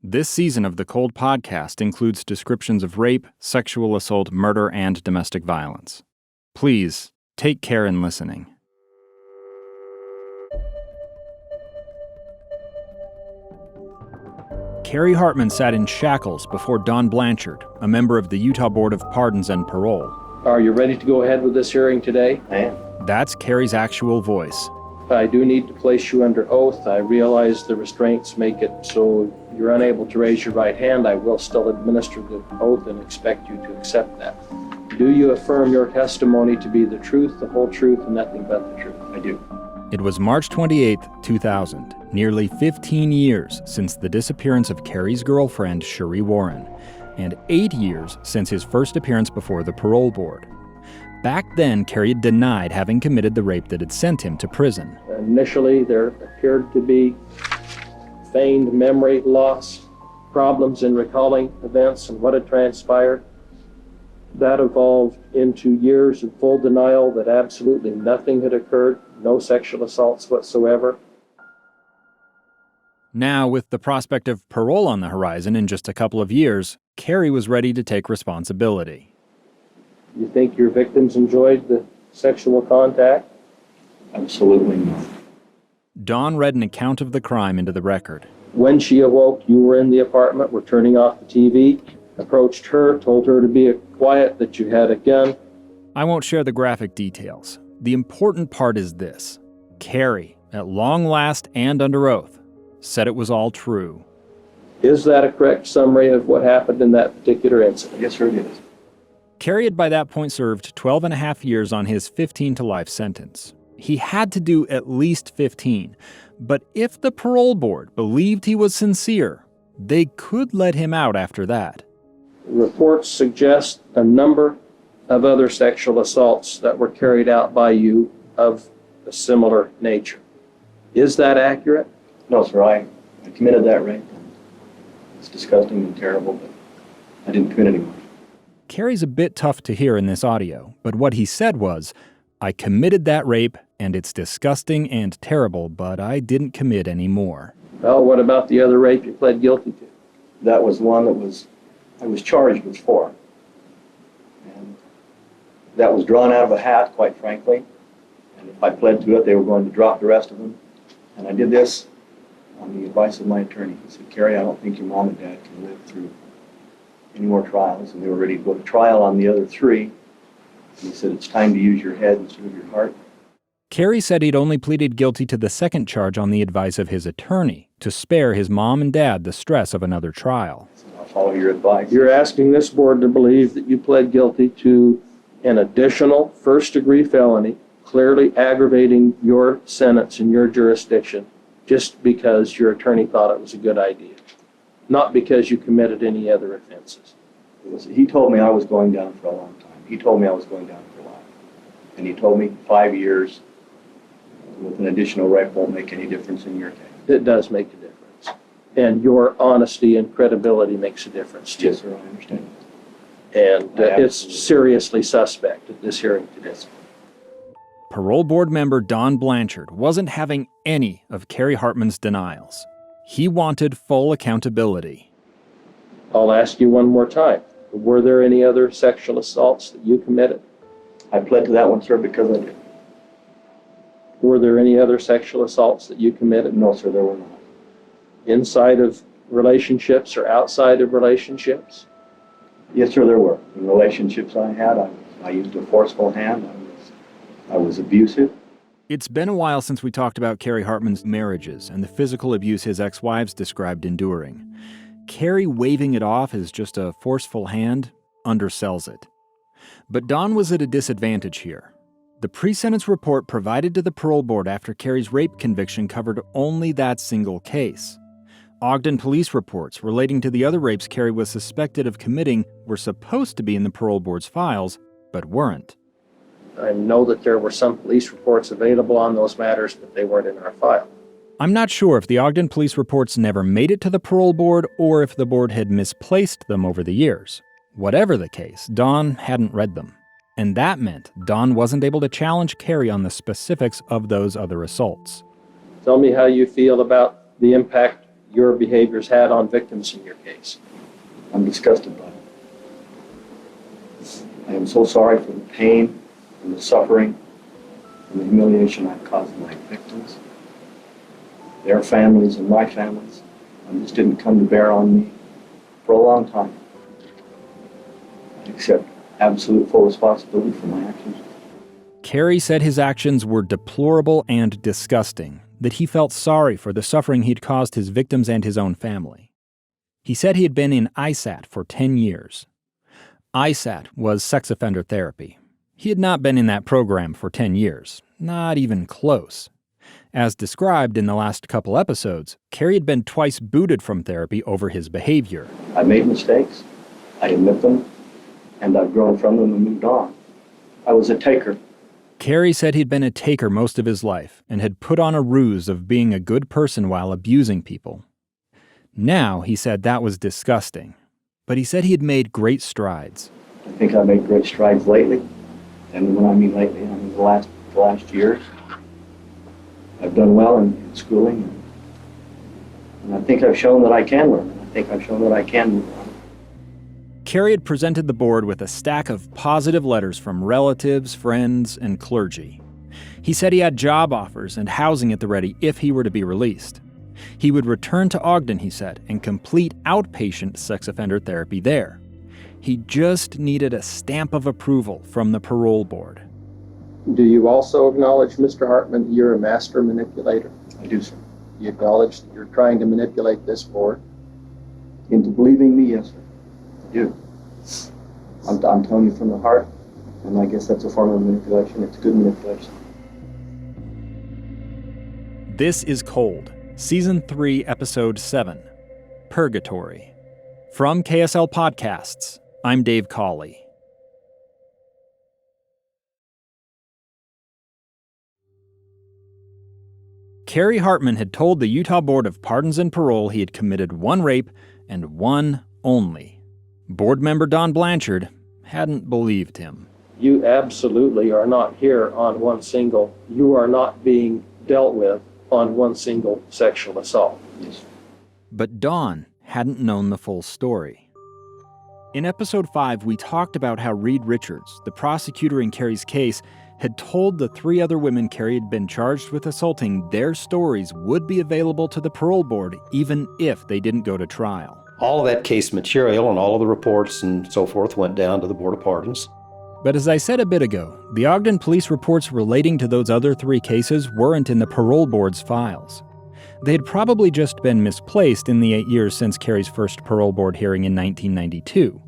This season of the Cold Podcast includes descriptions of rape, sexual assault, murder, and domestic violence. Please, take care in listening. Cary Hartmann sat in shackles before Don Blanchard, a member of the Utah Board of Pardons and Parole. Are you ready to go ahead with this hearing today? I am. That's Cary's actual voice. I do need to place you under oath. I realize the restraints make it so you're unable to raise your right hand. I will still administer the oath and expect you to accept that. Do you affirm your testimony to be the truth, the whole truth, and nothing but the truth? I do. It was March 28, 2000, nearly 15 years since the disappearance of Cary's girlfriend, Sheree Warren, and 8 years since his first appearance before the parole board. Back then, Cary had denied having committed the rape that had sent him to prison. Initially, there appeared to be feigned memory loss, problems in recalling events and what had transpired. That evolved into years of full denial that absolutely nothing had occurred, no sexual assaults whatsoever. Now, with the prospect of parole on the horizon in just a couple of years, Cary was ready to take responsibility. You think your victims enjoyed the sexual contact? Absolutely not. Don read an account of the crime into the record. When she awoke, you were in the apartment, were turning off the TV, approached her, told her to be quiet, that you had a gun. I won't share the graphic details. The important part is this. Cary, at long last and under oath, said it was all true. Is that a correct summary of what happened in that particular incident? Yes, sir, it is. Cary had by that point served 12 and a half years on his 15 to life sentence. He had to do at least 15, but if the parole board believed he was sincere, they could let him out after that. Reports suggest a number of other sexual assaults that were carried out by you of a similar nature. Is that accurate? No, sir, I committed that rape. It's disgusting and terrible, but I didn't commit any more. Cary's a bit tough to hear in this audio, but what he said was, I committed that rape, and it's disgusting and terrible, but I didn't commit any more. Well, what about the other rape you pled guilty to? That was one that I was charged with 4. And that was drawn out of a hat, quite frankly. And if I pled to it, they were going to drop the rest of them. And I did this on the advice of my attorney. He said, Cary, I don't think your mom and dad can live through any more trials. And they were ready to go to trial on the other 3. And he said, it's time to use your head instead of your heart. Cary said he'd only pleaded guilty to the second charge on the advice of his attorney, to spare his mom and dad the stress of another trial. I'll follow your advice. You're asking this board to believe that you pled guilty to an additional first-degree felony, clearly aggravating your sentence in your jurisdiction, just because your attorney thought it was a good idea, not because you committed any other offenses. He told me I was going down for a long time. He told me I was going down for life. And he told me 5 years with an additional rape won't make any difference in your case. It does make a difference. And your honesty and credibility makes a difference, too. Yes, sir, I understand. And it's seriously suspect at this hearing today. Parole board member Don Blanchard wasn't having any of Cary Hartmann's denials. He wanted full accountability. I'll ask you one more time. Were there any other sexual assaults that you committed? I pled to that one, sir, because I did. Were there any other sexual assaults that you committed? No, sir, there were not. Inside of relationships or outside of relationships? Yes, sir, there were. In relationships I had, I used a forceful hand. I was abusive. It's been a while since we talked about Cary Hartmann's marriages and the physical abuse his ex-wives described enduring. Cary waving it off as just a forceful hand undersells it. But Don was at a disadvantage here. The pre-sentence report provided to the parole board after Cary's rape conviction covered only that single case. Ogden police reports relating to the other rapes Cary was suspected of committing were supposed to be in the parole board's files, but weren't. I know that there were some police reports available on those matters, but they weren't in our file. I'm not sure if the Ogden police reports never made it to the parole board or if the board had misplaced them over the years. Whatever the case, Don hadn't read them. And that meant Don wasn't able to challenge Cary on the specifics of those other assaults. Tell me how you feel about the impact your behavior's had on victims in your case? I'm disgusted by it. I am so sorry for the pain and the suffering and the humiliation I've caused my victims, their families and my families. This didn't come to bear on me for a long time. I accept absolute full responsibility for my actions. Cary said his actions were deplorable and disgusting, that he felt sorry for the suffering he'd caused his victims and his own family. He said he had been in ISAT for 10 years. ISAT was sex offender therapy. He had not been in that program for 10 years, not even close. As described in the last couple episodes, Cary had been twice booted from therapy over his behavior. I made mistakes, I admit them, and I've grown from them and moved on. I was a taker. Cary said he'd been a taker most of his life and had put on a ruse of being a good person while abusing people. Now, he said that was disgusting, but he said he had made great strides. I think I made great strides lately, and when I mean lately, I mean the last years. I've done well in schooling, and I think I've shown that I can learn, and I think I've shown that I can move on. Cary had presented the board with a stack of positive letters from relatives, friends, and clergy. He said he had job offers and housing at the ready if he were to be released. He would return to Ogden, he said, and complete outpatient sex offender therapy there. He just needed a stamp of approval from the parole board. Do you also acknowledge, Mr. Hartmann, that you're a master manipulator? I do, sir. You acknowledge that you're trying to manipulate this board? Into believing me, yes, sir. I do. I'm telling you from the heart, and I guess that's a form of manipulation. It's good manipulation. This is Cold, Season 3, Episode 7, Purgatory. From KSL Podcasts, I'm Dave Cawley. Cary Hartmann had told the Utah Board of Pardons and Parole he had committed one rape and one only. Board member Don Blanchard hadn't believed him. You absolutely are not here on one single, you are not being dealt with on one single sexual assault. Yes. But Don hadn't known the full story. In Episode 5, we talked about how Reed Richards, the prosecutor in Cary's case, had told the 3 other women Cary had been charged with assaulting their stories would be available to the parole board even if they didn't go to trial. All of that case material and all of the reports and so forth went down to the Board of Pardons. But as I said a bit ago, the Ogden police reports relating to those other 3 cases weren't in the parole board's files. They had probably just been misplaced in the 8 years since Cary's first parole board hearing in 1992.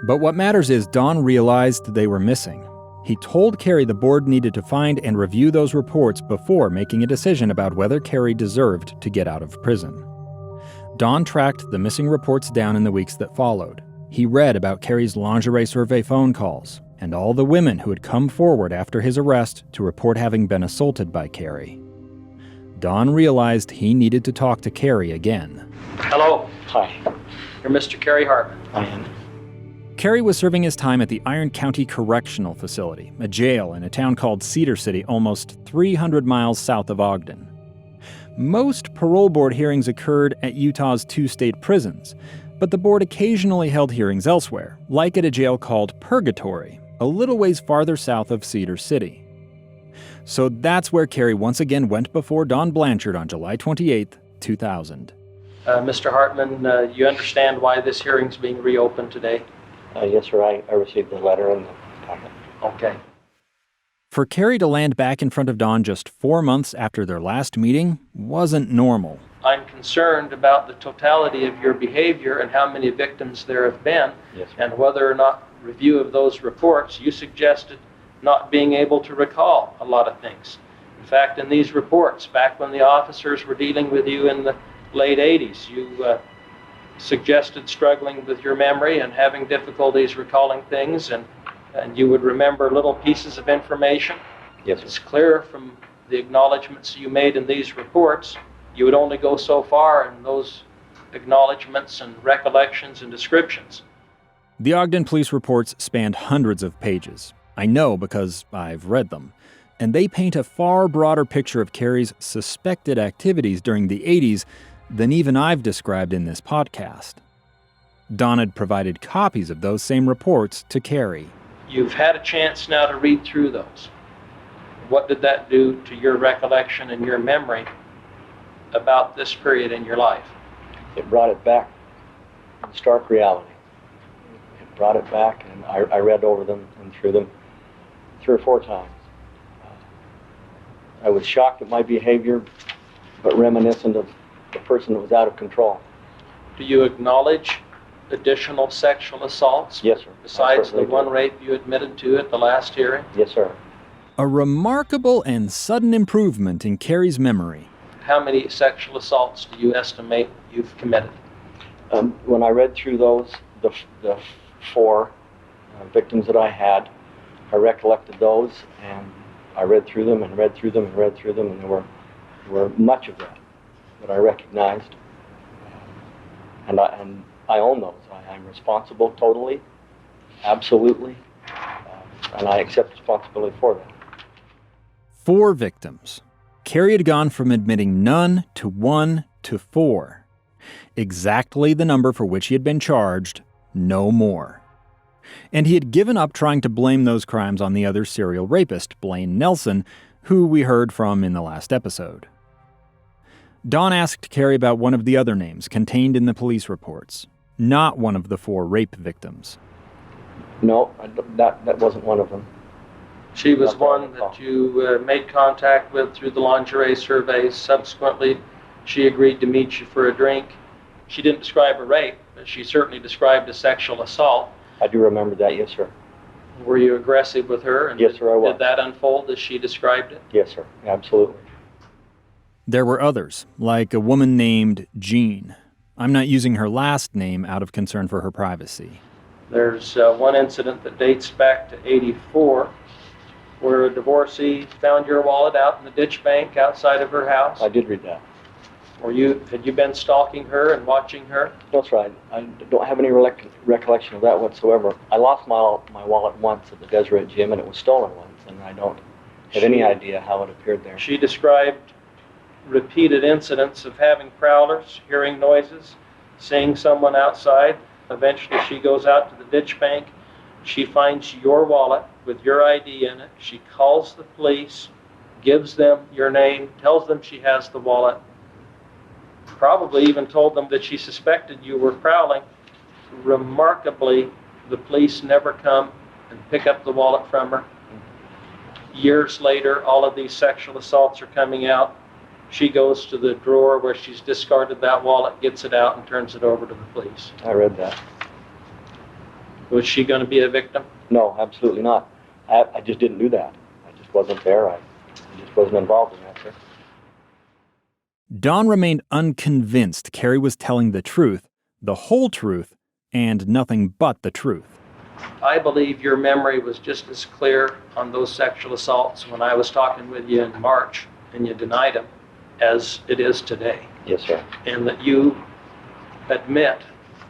But what matters is Don realized they were missing. He told Cary the board needed to find and review those reports before making a decision about whether Cary deserved to get out of prison. Don tracked the missing reports down in the weeks that followed. He read about Cary's lingerie survey phone calls and all the women who had come forward after his arrest to report having been assaulted by Cary. Don realized he needed to talk to Cary again. Hello. Hi. You're Mr. Cary Hartmann. I am. Cary was serving his time at the Iron County Correctional Facility, a jail in a town called Cedar City, almost 300 miles south of Ogden. Most parole board hearings occurred at Utah's 2 state prisons, but the board occasionally held hearings elsewhere, like at a jail called Purgatory, a little ways farther south of Cedar City. So that's where Cary once again went before Don Blanchard on July 28, 2000. Mr. Hartmann, you understand why this hearing's being reopened today? Yes, sir. I received the letter and the packet. Okay. For Cary to land back in front of Don just 4 months after their last meeting wasn't normal. I'm concerned about the totality of your behavior and how many victims there have been, Yes, sir. and whether or not review of those reports, you suggested not being able to recall a lot of things. In fact, in these reports, back when the officers were dealing with you in the late 80s, you suggested struggling with your memory and having difficulties recalling things, and you would remember little pieces of information. Yes, sir. It's clear from the acknowledgments you made in these reports, you would only go so far in those acknowledgments and recollections and descriptions. The Ogden police reports spanned hundreds of pages. I know because I've read them. And they paint a far broader picture of Cary's suspected activities during the 80s than even I've described in this podcast. Don had provided copies of those same reports to Cary. You've had a chance now to read through those. What did that do to your recollection and your memory about this period in your life? It brought it back in stark reality. It brought it back, and I read over them and through them 3 or 4 times. I was shocked at my behavior, but reminiscent of the person that was out of control. Do you acknowledge additional sexual assaults? Yes, sir. Besides the one rape you admitted to at the last hearing? Yes, sir. A remarkable and sudden improvement in Cary's memory. How many sexual assaults do you estimate you've committed? When I read through those, the 4 victims that I had, I recollected those, and I read through them and read through them and read through them, and there were much of that I recognized, and I own those. I'm responsible totally, absolutely, and I accept responsibility for that. 4 victims. Cary had gone from admitting none to 1 to 4. Exactly the number for which he had been charged, no more. And he had given up trying to blame those crimes on the other serial rapist, Blaine Nelson, who we heard from in the last episode. Don asked Cary about one of the other names contained in the police reports, not one of the 4 rape victims. No, that wasn't one of them. She was one that you made contact with through the lingerie surveys. Subsequently, she agreed to meet you for a drink. She didn't describe a rape, but she certainly described a sexual assault. I do remember that, yes, sir. Were you aggressive with her? And yes, sir, I was. Did that unfold as she described it? Yes, sir, absolutely. There were others, like a woman named Jean. I'm not using her last name out of concern for her privacy. There's one incident that dates back to '84, where a divorcee found your wallet out in the ditch bank outside of her house. I did read that. Had you been stalking her and watching her? That's right. I don't have any recollection of that whatsoever. I lost my wallet once at the Deseret Gym, and it was stolen once, and I don't have any idea how it appeared there. She described repeated incidents of having prowlers, hearing noises, seeing someone outside. Eventually she goes out to the ditch bank. She finds your wallet with your ID in it. She calls the police, gives them your name, tells them she has the wallet, probably even told them that she suspected you were prowling. Remarkably, the police never come and pick up the wallet from her. Years later, all of these sexual assaults are coming out. She goes to the drawer where she's discarded that wallet, gets it out, and turns it over to the police. I read that. Was she going to be a victim? No, absolutely not. I just didn't do that. I just wasn't there. I just wasn't involved in that, sir. Don remained unconvinced Cary was telling the truth, the whole truth, and nothing but the truth. I believe your memory was just as clear on those sexual assaults when I was talking with you in March and you denied them as it is today. Yes, sir. And that you admit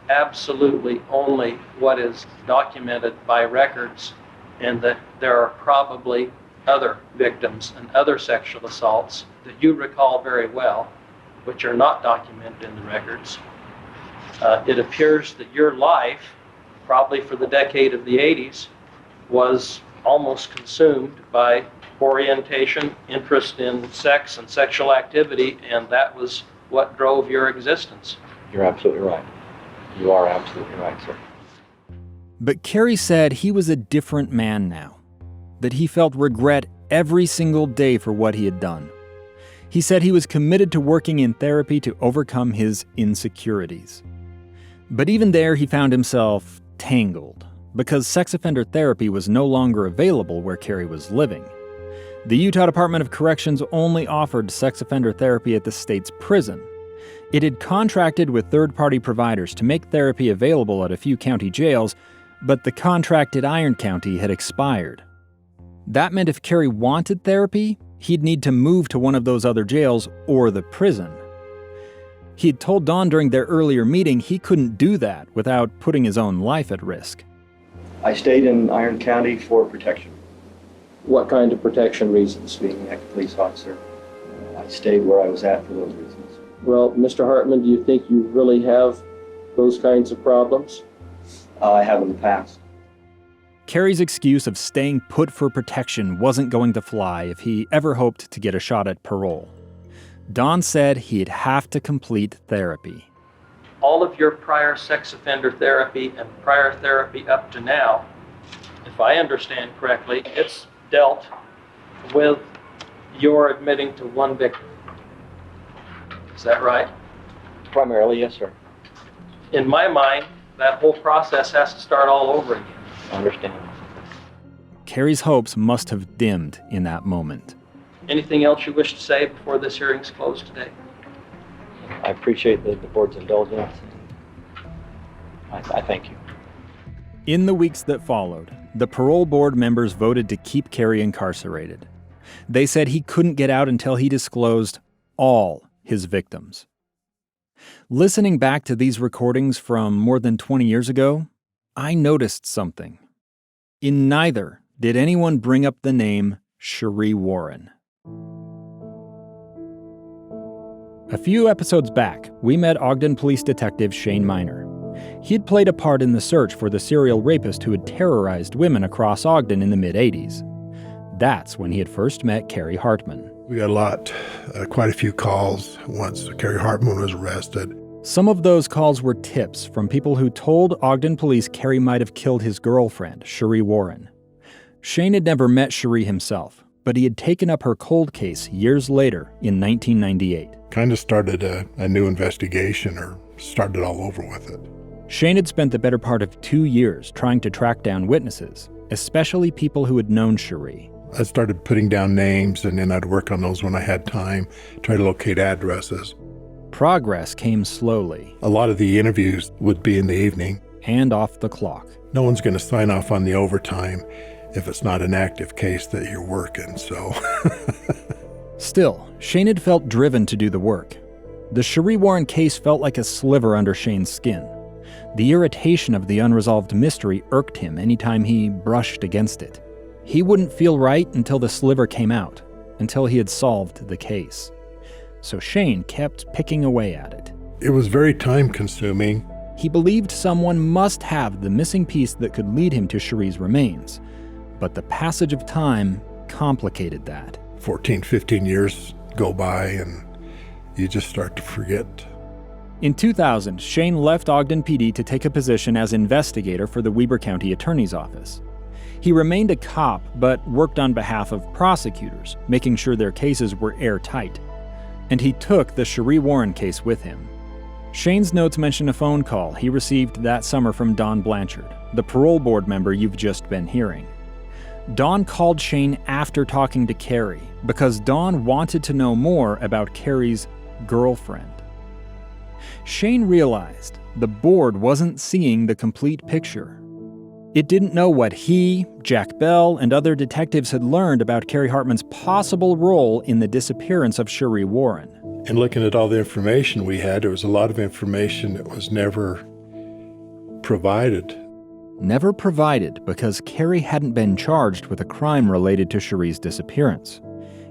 absolutely only what is documented by records, and that there are probably other victims and other sexual assaults that you recall very well, which are not documented in the records. It appears that your life, probably for the decade of the 80s, was almost consumed by orientation, interest in sex and sexual activity, and that was what drove your existence. You're absolutely right. You are absolutely right, sir. But Cary said he was a different man now, that he felt regret every single day for what he had done. He said he was committed to working in therapy to overcome his insecurities. But even there, he found himself tangled, because sex offender therapy was no longer available where Cary was living. The Utah Department of Corrections only offered sex offender therapy at the state's prison. It had contracted with third-party providers to make therapy available at a few county jails, but the contract at Iron County had expired. That meant if Cary wanted therapy, he'd need to move to one of those other jails or the prison. He'd told Don during their earlier meeting he couldn't do that without putting his own life at risk. I stayed in Iron County for protection. What kind of protection reasons? Being an ex-police officer, I stayed where I was at for those reasons. Well, Mr. Hartmann, do you think you really have those kinds of problems? I have in the past. Cary's excuse of staying put for protection wasn't going to fly if he ever hoped to get a shot at parole. Don said he'd have to complete therapy. All of your prior sex offender therapy and prior therapy up to now, if I understand correctly, it's dealt with your admitting to one victim. Is that right? Primarily, yes, sir. In my mind, that whole process has to start all over again. I understand. Cary's hopes must have dimmed in that moment. Anything else you wish to say before this hearing's closed today? I appreciate the board's indulgence. I thank you. In the weeks that followed, the parole board members voted to keep Cary incarcerated. They said he couldn't get out until he disclosed all his victims. Listening back to these recordings from more than 20 years ago, I noticed something. In neither did anyone bring up the name Sheree Warren. A few episodes back, we met Ogden Police Detective Shane Minor. He'd played a part in the search for the serial rapist who had terrorized women across Ogden in the mid-'80s. That's when he had first met Cary Hartmann. We got quite a few calls once Cary Hartmann was arrested. Some of those calls were tips from people who told Ogden police Cary might have killed his girlfriend, Sheree Warren. Shane had never met Sheree himself, but he had taken up her cold case years later in 1998. Kind of started a new investigation, or started all over with it. Shane had spent the better part of 2 years trying to track down witnesses, especially people who had known Sheree. I started putting down names, and then I'd work on those when I had time, try to locate addresses. Progress came slowly. A lot of the interviews would be in the evening. And off the clock. No one's going to sign off on the overtime if it's not an active case that you're working, so. Still, Shane had felt driven to do the work. The Sheree Warren case felt like a sliver under Shane's skin. The irritation of the unresolved mystery irked him anytime he brushed against it. He wouldn't feel right until the sliver came out, until he had solved the case. So Shane kept picking away at it. It was very time-consuming. He believed someone must have the missing piece that could lead him to Sheree's remains. But the passage of time complicated that. 14, 15 years go by, and you just start to forget. In 2000, Shane left Ogden PD to take a position as investigator for the Weber County Attorney's Office. He remained a cop, but worked on behalf of prosecutors, making sure their cases were airtight. And he took the Sheree Warren case with him. Shane's notes mention a phone call he received that summer from Don Blanchard, the parole board member you've just been hearing. Don called Shane after talking to Cary because Don wanted to know more about Cary's girlfriend. Shane realized the board wasn't seeing the complete picture. It didn't know what he, Jack Bell, and other detectives had learned about Cary Hartmann's possible role in the disappearance of Sheree Warren. And looking at all the information we had, there was a lot of information that was never provided. Never provided because Cary hadn't been charged with a crime related to Sheree's disappearance.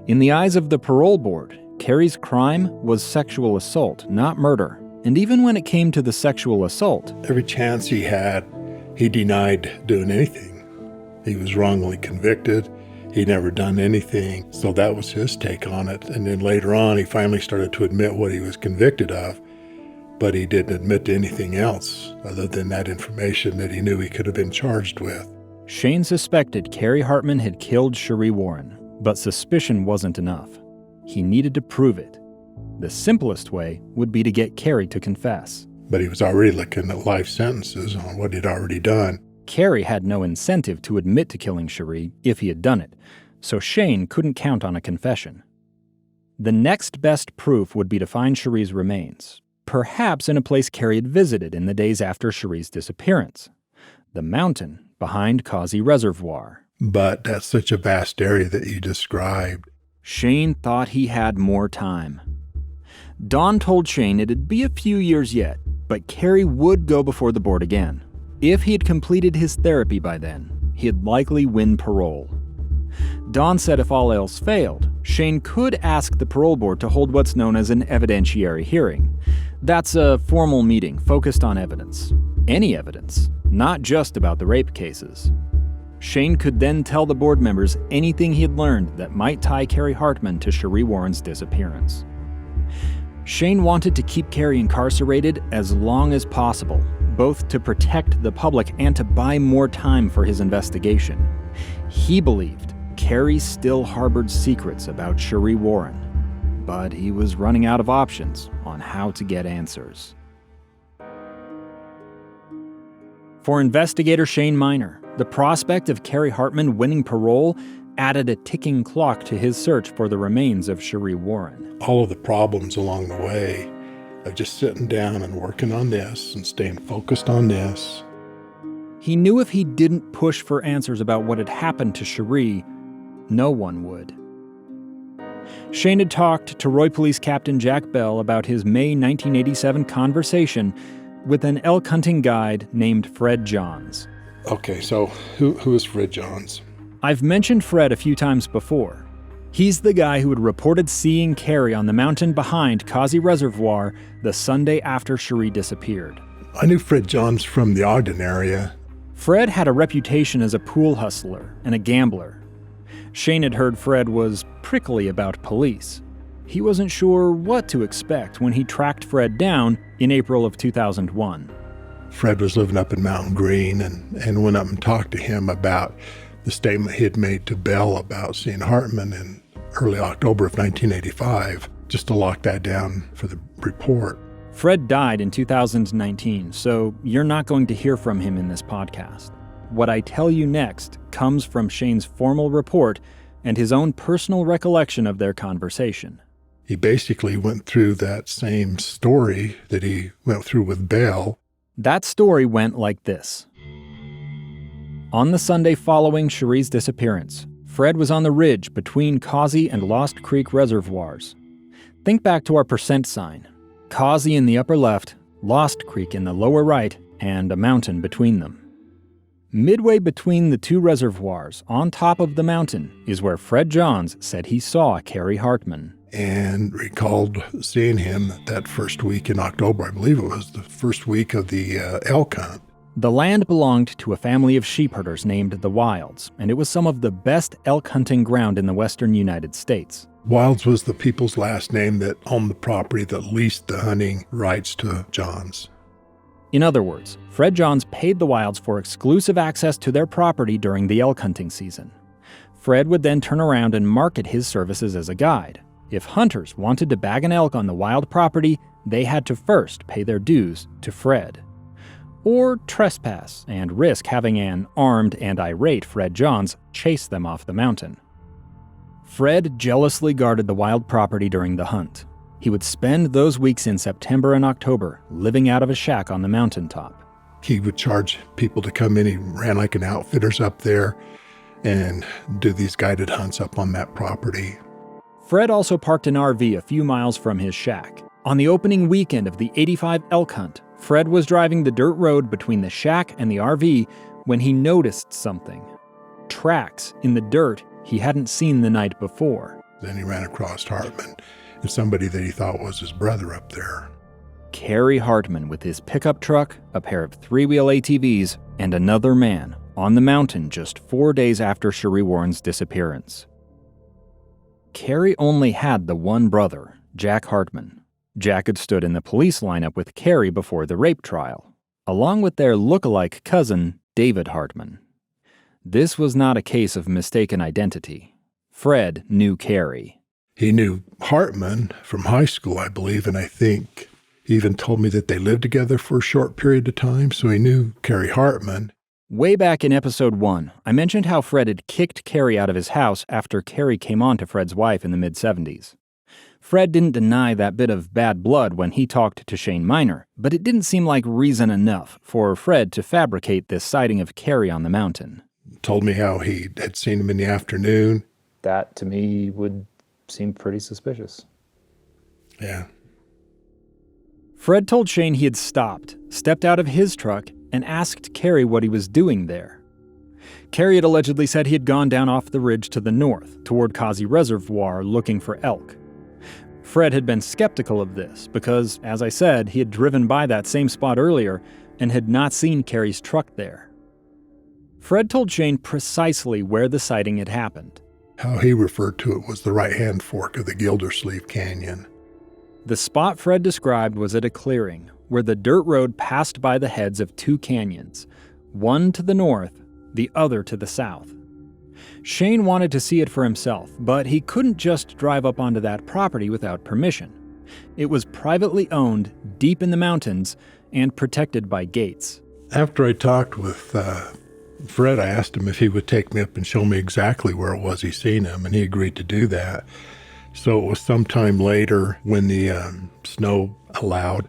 In the eyes of the parole board, Cary's crime was sexual assault, not murder. And even when it came to the sexual assault, Every chance he had, he denied doing anything. He was wrongly convicted. He'd never done anything. So that was his take on it. And then later on, he finally started to admit what he was convicted of, but he didn't admit to anything else other than that information that he knew he could have been charged with. Shane suspected Cary Hartmann had killed Sheree Warren, but suspicion wasn't enough. He needed to prove it. The simplest way would be to get Cary to confess. But he was already looking at life sentences on what he'd already done. Cary had no incentive to admit to killing Sheree if he had done it, so Shane couldn't count on a confession. The next best proof would be to find Sheree's remains, perhaps in a place Cary had visited in the days after Sheree's disappearance, the mountain behind Causey Reservoir. But that's such a vast area that you described. Shane thought he had more time. Don told Shane it'd be a few years yet, but Cary would go before the board again. If he had completed his therapy by then, he'd likely win parole. Don said if all else failed, Shane could ask the parole board to hold what's known as an evidentiary hearing. That's a formal meeting focused on evidence. Any evidence, not just about the rape cases. Shane could then tell the board members anything he had learned that might tie Cary Hartmann to Sheree Warren's disappearance. Shane wanted to keep Cary incarcerated as long as possible, both to protect the public and to buy more time for his investigation. He believed Cary still harbored secrets about Sheree Warren, but he was running out of options on how to get answers. For investigator Shane Minor, the prospect of Cary Hartmann winning parole added a ticking clock to his search for the remains of Sheree Warren. All of the problems along the way of just sitting down and working on this and staying focused on this. He knew if he didn't push for answers about what had happened to Sheree, no one would. Shane had talked to Roy Police Captain Jack Bell about his May 1987 conversation with an elk hunting guide named Fred Johns. Okay, so who is Fred Johns? I've mentioned Fred a few times before. He's the guy who had reported seeing Cary on the mountain behind Causey Reservoir the Sunday after Sheree disappeared. I knew Fred Johns from the Ogden area. Fred had a reputation as a pool hustler and a gambler. Shane had heard Fred was prickly about police. He wasn't sure what to expect when he tracked Fred down in April of 2001. Fred was living up in Mountain Green and went up and talked to him about the statement he had made to Bell about seeing Hartmann in early October of 1985, just to lock that down for the report. Fred died in 2019, so you're not going to hear from him in this podcast. What I tell you next comes from Shane's formal report and his own personal recollection of their conversation. He basically went through that same story that he went through with Bell. That story went like this. On the Sunday following Sheree's disappearance, Fred was on the ridge between Causey and Lost Creek reservoirs. Think back to our percent sign. Causey in the upper left, Lost Creek in the lower right, and a mountain between them. Midway between the two reservoirs, on top of the mountain, is where Fred Johns said he saw Cary Hartmann. And recalled seeing him that first week in October. I believe it was the first week of the elk hunt. The land belonged to a family of sheepherders named the Wilds, and it was some of the best elk hunting ground in the western United States. Wilds was the people's last name that owned the property that leased the hunting rights to Johns. In other words, Fred Johns paid the Wilds for exclusive access to their property during the elk hunting season. Fred would then turn around and market his services as a guide. If hunters wanted to bag an elk on the Wild property, they had to first pay their dues to Fred. Or trespass and risk having an armed and irate Fred Johns chase them off the mountain. Fred jealously guarded the Wild property during the hunt. He would spend those weeks in September and October living out of a shack on the mountaintop. He would charge people to come in. He ran like an outfitters up there and do these guided hunts up on that property. Fred also parked an RV a few miles from his shack. On the opening weekend of the '85 elk hunt, Fred was driving the dirt road between the shack and the RV when he noticed something. Tracks in the dirt he hadn't seen the night before. Then he ran across Hartmann and somebody that he thought was his brother up there. Cary Hartmann with his pickup truck, a pair of three-wheel ATVs, and another man on the mountain just 4 days after Sheree Warren's disappearance. Cary only had the one brother, Jack Hartmann. Jack had stood in the police lineup with Cary before the rape trial, along with their look-alike cousin, David Hartmann. This was not a case of mistaken identity. Fred knew Cary. He knew Hartmann from high school, I believe, and I think he even told me that they lived together for a short period of time, so he knew Cary Hartmann. Way back in episode 1, I mentioned how Fred had kicked Cary out of his house after Cary came on to Fred's wife in the mid-'70s. Fred didn't deny that bit of bad blood when he talked to Shane Minor, but it didn't seem like reason enough for Fred to fabricate this sighting of Cary on the mountain. Told me how he had seen him in the afternoon. That, to me, would seem pretty suspicious. Yeah. Fred told Shane he had stopped, stepped out of his truck, and asked Cary what he was doing there. Cary had allegedly said he had gone down off the ridge to the north, toward Causey Reservoir, looking for elk. Fred had been skeptical of this because, as I said, he had driven by that same spot earlier and had not seen Cary's truck there. Fred told Shane precisely where the sighting had happened. How he referred to it was the right-hand fork of the Gildersleeve Canyon. The spot Fred described was at a clearing where the dirt road passed by the heads of two canyons, one to the north, the other to the south. Shane wanted to see it for himself, but he couldn't just drive up onto that property without permission. It was privately owned, deep in the mountains, and protected by gates. After I talked with Fred, I asked him if he would take me up and show me exactly where it was he'd seen him, and he agreed to do that. So it was sometime later when the snow allowed.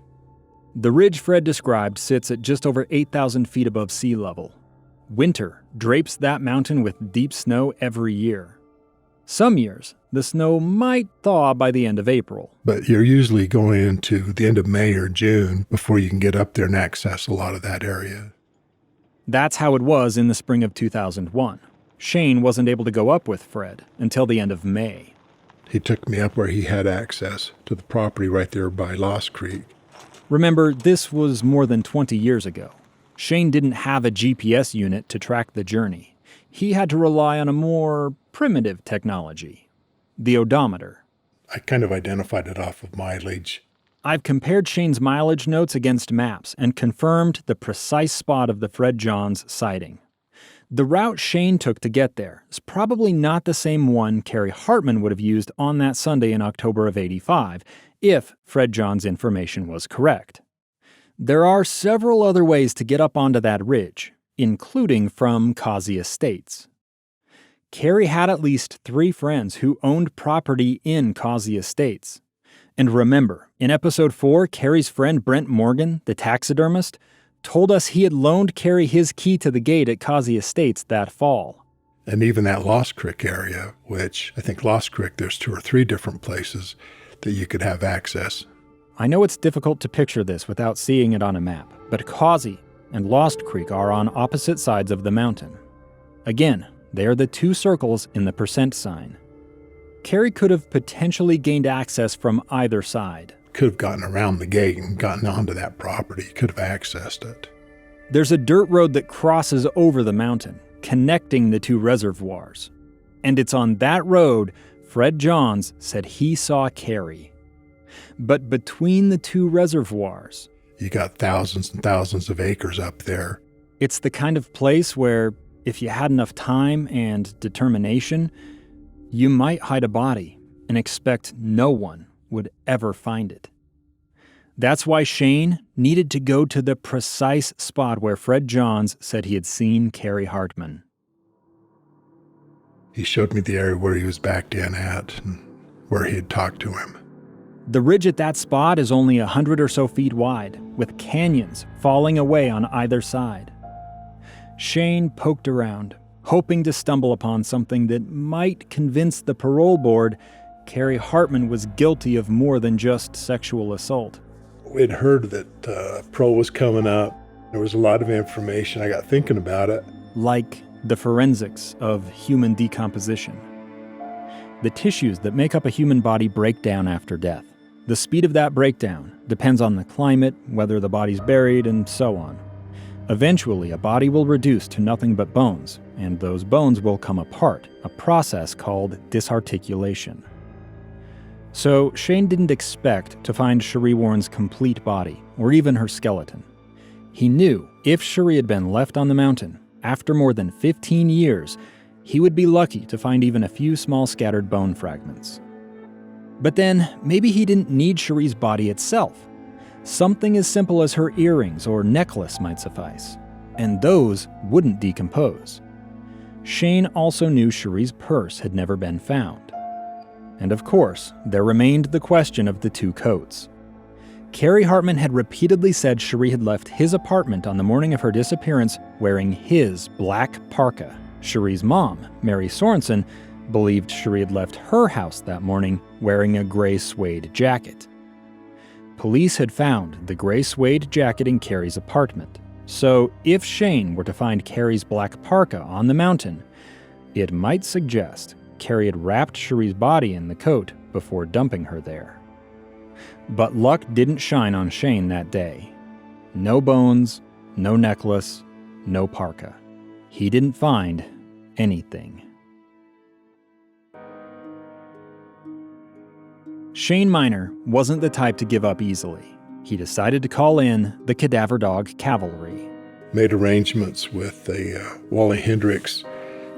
The ridge Fred described sits at just over 8,000 feet above sea level. Winter drapes that mountain with deep snow every year. Some years, the snow might thaw by the end of April. But you're usually going into the end of May or June before you can get up there and access a lot of that area. That's how it was in the spring of 2001. Shane wasn't able to go up with Fred until the end of May. He took me up where he had access to the property right there by Lost Creek. Remember, this was more than 20 years ago. Shane didn't have a GPS unit to track the journey. He had to rely on a more primitive technology, the odometer. I kind of identified it off of mileage. I've compared Shane's mileage notes against maps and confirmed the precise spot of the Fred Johns sighting. The route Shane took to get there is probably not the same one Cary Hartmann would have used on that Sunday in October of '85, if Fred Johns' information was correct. There are several other ways to get up onto that ridge, including from Causey Estates. Cary had at least 3 friends who owned property in Causey Estates. And remember, in episode 4, Cary's friend Brent Morgan, the taxidermist, told us he had loaned Cary his key to the gate at Causey Estates that fall. And even that Lost Creek area, which I think Lost Creek, there's 2 or 3 different places that you could have access. I know it's difficult to picture this without seeing it on a map, but Causey and Lost Creek are on opposite sides of the mountain. Again, they are the 2 circles in the percent sign. Cary could have potentially gained access from either side. Could have gotten around the gate and gotten onto that property, could have accessed it. There's a dirt road that crosses over the mountain, connecting the 2 reservoirs. And it's on that road Fred Johns said he saw Cary. But between the 2 reservoirs, You got thousands and thousands of acres up there. it's the kind of place where, if you had enough time and determination, you might hide a body and expect no one would ever find it. That's why Shane needed to go to the precise spot where Fred Johns said he had seen Cary Hartmann. He showed me the area where he was backed in at and where he had talked to him. The ridge at that spot is only 100 or so feet wide, with canyons falling away on either side. Shane poked around, hoping to stumble upon something that might convince the parole board Cary Hartmann was guilty of more than just sexual assault. We'd heard that Pro was coming up. There was a lot of information. I got thinking about it. Like the forensics of human decomposition. The tissues that make up a human body break down after death. The speed of that breakdown depends on the climate, whether the body's buried, and so on. Eventually, a body will reduce to nothing but bones, and those bones will come apart, a process called disarticulation. So Shane didn't expect to find Sheree Warren's complete body, or even her skeleton. He knew if Sheree had been left on the mountain, after more than 15 years, he would be lucky to find even a few small scattered bone fragments. But then, maybe he didn't need Sheree's body itself. Something as simple as her earrings or necklace might suffice, and those wouldn't decompose. Shane also knew Sheree's purse had never been found. And of course, there remained the question of the 2 coats. Cary Hartmann had repeatedly said Sheree had left his apartment on the morning of her disappearance wearing his black parka. Sheree's mom, Mary Sorensen, believed Sheree had left her house that morning wearing a gray suede jacket. Police had found the gray suede jacket in Cary's apartment, So if Shane were to find Cary's black parka on the mountain, it might suggest Cary had wrapped Sheree's body in the coat before dumping her there. But luck didn't shine on Shane that day. No bones, no necklace, no parka. He didn't find anything. Shane Minor wasn't the type to give up easily. He decided to call in the cadaver dog cavalry. Made arrangements with Wally Hendricks,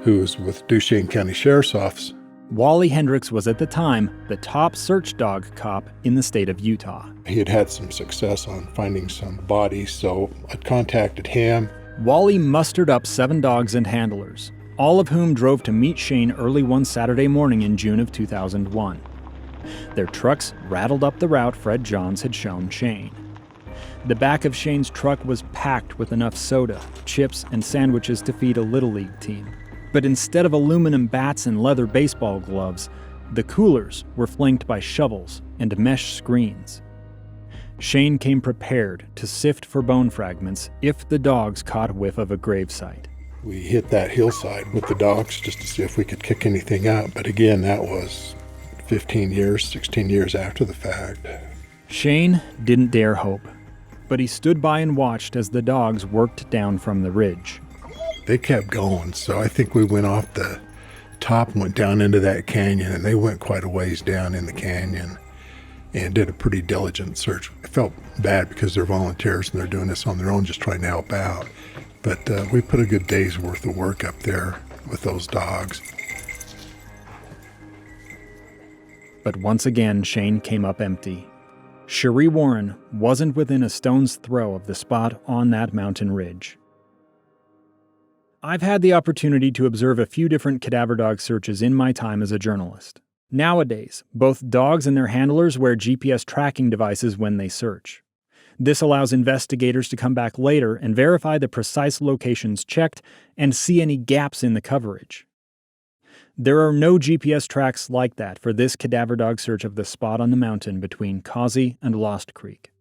who was with Duchesne County Sheriff's Office. Wally Hendricks was at the time the top search dog cop in the state of Utah. He had had some success on finding some bodies, so I contacted him. Wally mustered up 7 dogs and handlers, all of whom drove to meet Shane early one Saturday morning in June of 2001. Their trucks rattled up the route Fred Johns had shown Shane. The back of Shane's truck was packed with enough soda, chips, and sandwiches to feed a Little League team. But instead of aluminum bats and leather baseball gloves, the coolers were flanked by shovels and mesh screens. Shane came prepared to sift for bone fragments if the dogs caught whiff of a gravesite. We hit that hillside with the dogs just to see if we could kick anything up, but again, that was 15 years, 16 years after the fact. Shane didn't dare hope, but he stood by and watched as the dogs worked down from the ridge. They kept going, so I think we went off the top and went down into that canyon, and they went quite a ways down in the canyon and did a pretty diligent search. I felt bad because they're volunteers and they're doing this on their own, just trying to help out. But we put a good day's worth of work up there with those dogs. But once again, Shane came up empty. Sheree Warren wasn't within a stone's throw of the spot on that mountain ridge. I've had the opportunity to observe a few different cadaver dog searches in my time as a journalist. Nowadays, both dogs and their handlers wear GPS tracking devices when they search. This allows investigators to come back later and verify the precise locations checked and see any gaps in the coverage. There are no GPS tracks like that for this cadaver dog search of the spot on the mountain between Causey and Lost Creek.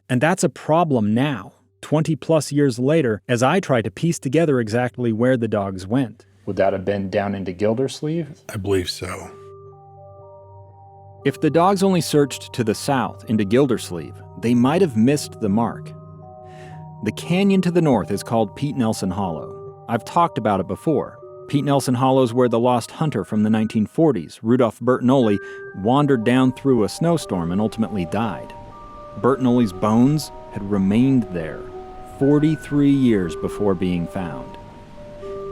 And that's a problem now, 20-plus years later, as I try to piece together exactly where the dogs went. Would that have been down into Gildersleeve? I believe so. If the dogs only searched to the south into Gildersleeve, they might have missed the mark. The canyon to the north is called Pete Nelson Hollow. I've talked about it before. Pete Nelson Hollow is where the lost hunter from the 1940s, Rudolph Bertinoli, wandered down through a snowstorm and ultimately died. Bertinoli's bones had remained there 43 years before being found.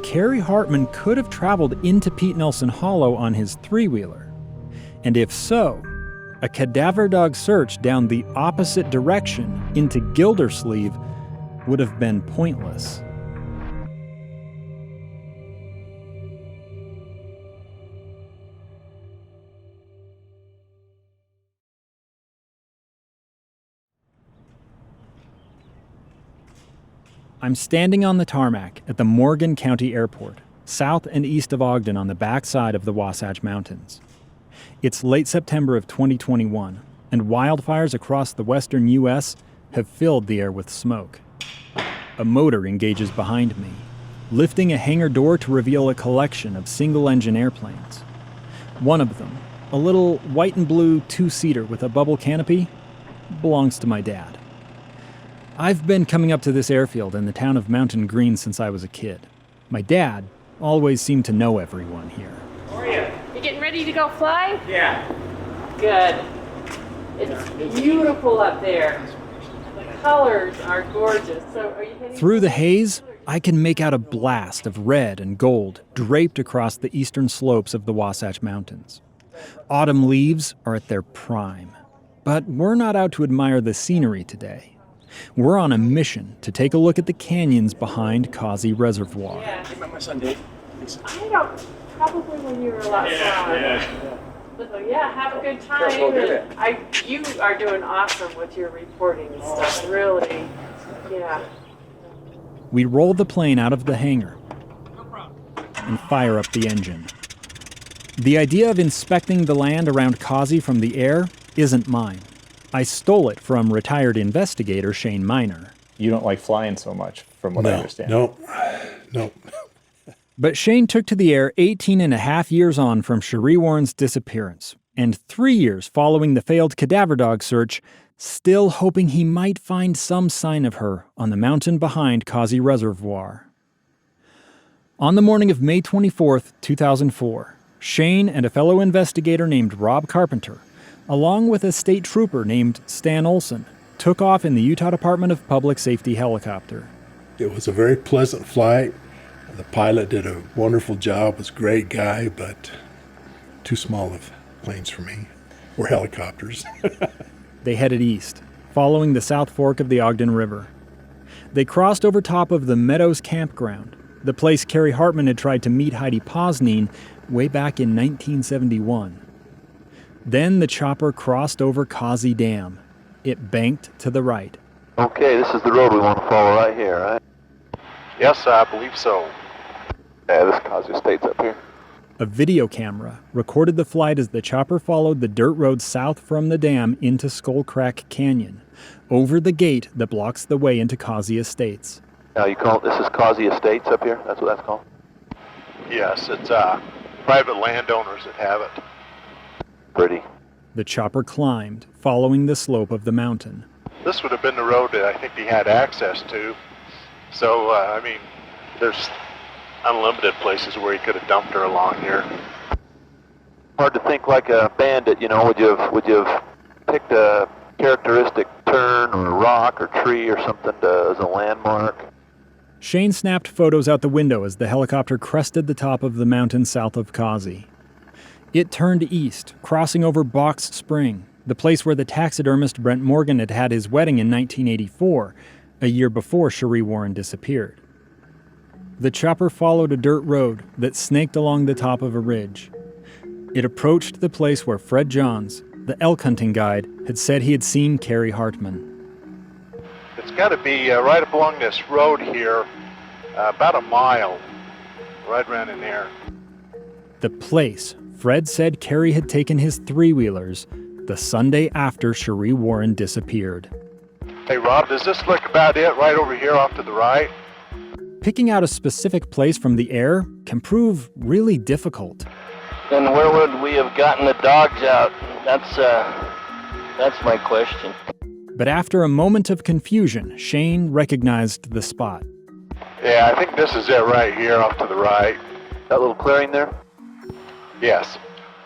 Cary Hartmann could have traveled into Pete Nelson Hollow on his three-wheeler. And if so, a cadaver dog search down the opposite direction into Gildersleeve would have been pointless. I'm standing on the tarmac at the Morgan County Airport, south and east of Ogden on the backside of the Wasatch Mountains. It's late September of 2021, and wildfires across the western U.S. have filled the air with smoke. A motor engages behind me, lifting a hangar door to reveal a collection of single-engine airplanes. One of them, a little white and blue two-seater with a bubble canopy, belongs to my dad. I've been coming up to this airfield in the town of Mountain Green since I was a kid. My dad always seemed to know everyone here. How are you? You getting ready to go fly? Yeah. Good. It's beautiful up there. The colors are gorgeous. So are you heading Through the haze, I can make out a blast of red and gold draped across the eastern slopes of the Wasatch Mountains. Autumn leaves are at their prime. But we're not out to admire the scenery today. We're on a mission to take a look at the canyons behind Causey Reservoir. Yeah. Hey, my son Dave. I don't, probably when you were a lot smaller. Yeah. So yeah, have a good time. Sure, we'll do it. You are doing awesome with your reporting and stuff. Really, yeah. We roll the plane out of the hangar and fire up the engine. The idea of inspecting the land around Causey from the air isn't mine. I stole it from retired investigator Shane Minor. you don't like flying so much, from what I understand. No. But Shane took to the air 18 and a half years on from Sheree Warren's disappearance, and 3 years following the failed cadaver dog search, still hoping he might find some sign of her on the mountain behind Causey Reservoir. On the morning of May 24th, 2004, Shane and a fellow investigator named Rob Carpenter, along with a state trooper named Stan Olson, took off in the Utah Department of Public Safety helicopter. It was a very pleasant flight. The pilot did a wonderful job, was a great guy, but too small of planes for me, or helicopters. They headed east, following the South Fork of the Ogden River. They crossed over top of the Meadows Campground, the place Cary Hartmann had tried to meet Heidi Posnine way back in 1971. Then the chopper crossed over Causey Dam. It banked to the right. Okay, this is the road we want to follow right here, right? Yes, I believe so. Yeah, this Causey Estate's up here. A video camera recorded the flight as the chopper followed the dirt road south from the dam into Skull Crack Canyon, over the gate that blocks the way into Causey Estates. Now you call it, this is Causey Estates up here? That's what that's called? Yes, it's private landowners that have it. Pretty. The chopper climbed, following the slope of the mountain. This would have been the road that I think he had access to. So, I mean, there's unlimited places where he could have dumped her along here. Hard to think like a bandit, you know. Would you have picked a characteristic turn or a rock or tree or something as a landmark? Shane snapped photos out the window as the helicopter crested the top of the mountain south of Causey. It turned east, crossing over Box Spring, the place where the taxidermist Brent Morgan had had his wedding in 1984, a year before Sheree Warren disappeared. The chopper followed a dirt road that snaked along the top of a ridge. It approached the place where Fred Johns, the elk hunting guide, had said he had seen Cary Hartmann. It's got to be right up along this road here, about a mile, right around in there. The place Fred said Cary had taken his three-wheelers the Sunday after Sheree Warren disappeared. Hey, Rob, does this look about it right over here off to the right? Picking out a specific place from the air can prove really difficult. Then where would we have gotten the dogs out? That's my question. But after a moment of confusion, Shane recognized the spot. Yeah, I think this is it right here off to the right. That little clearing there? Yes.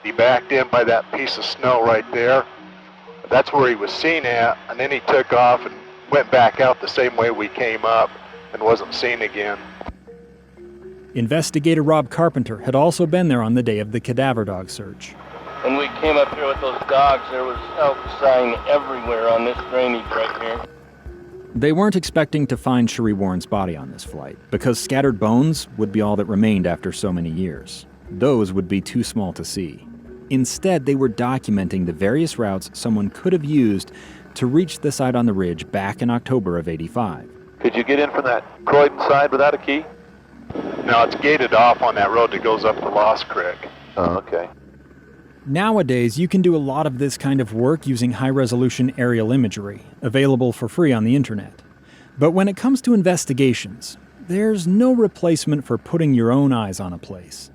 He backed in by that piece of snow right there. That's where he was seen at, and then he took off and went back out the same way we came up and wasn't seen again. Investigator Rob Carpenter had also been there on the day of the cadaver dog search. When we came up here with those dogs, there was elk sign everywhere on this drainage right here. They weren't expecting to find Sheree Warren's body on this flight, because scattered bones would be all that remained after so many years. Those would be too small to see. Instead, they were documenting the various routes someone could have used to reach the site on the ridge back in October of '85. Could you get in from that Croydon side without a key? No, it's gated off on that road that goes up to Lost Creek. Oh, okay. Nowadays, you can do a lot of this kind of work using high-resolution aerial imagery, available for free on the internet. But when it comes to investigations, there's no replacement for putting your own eyes on a place.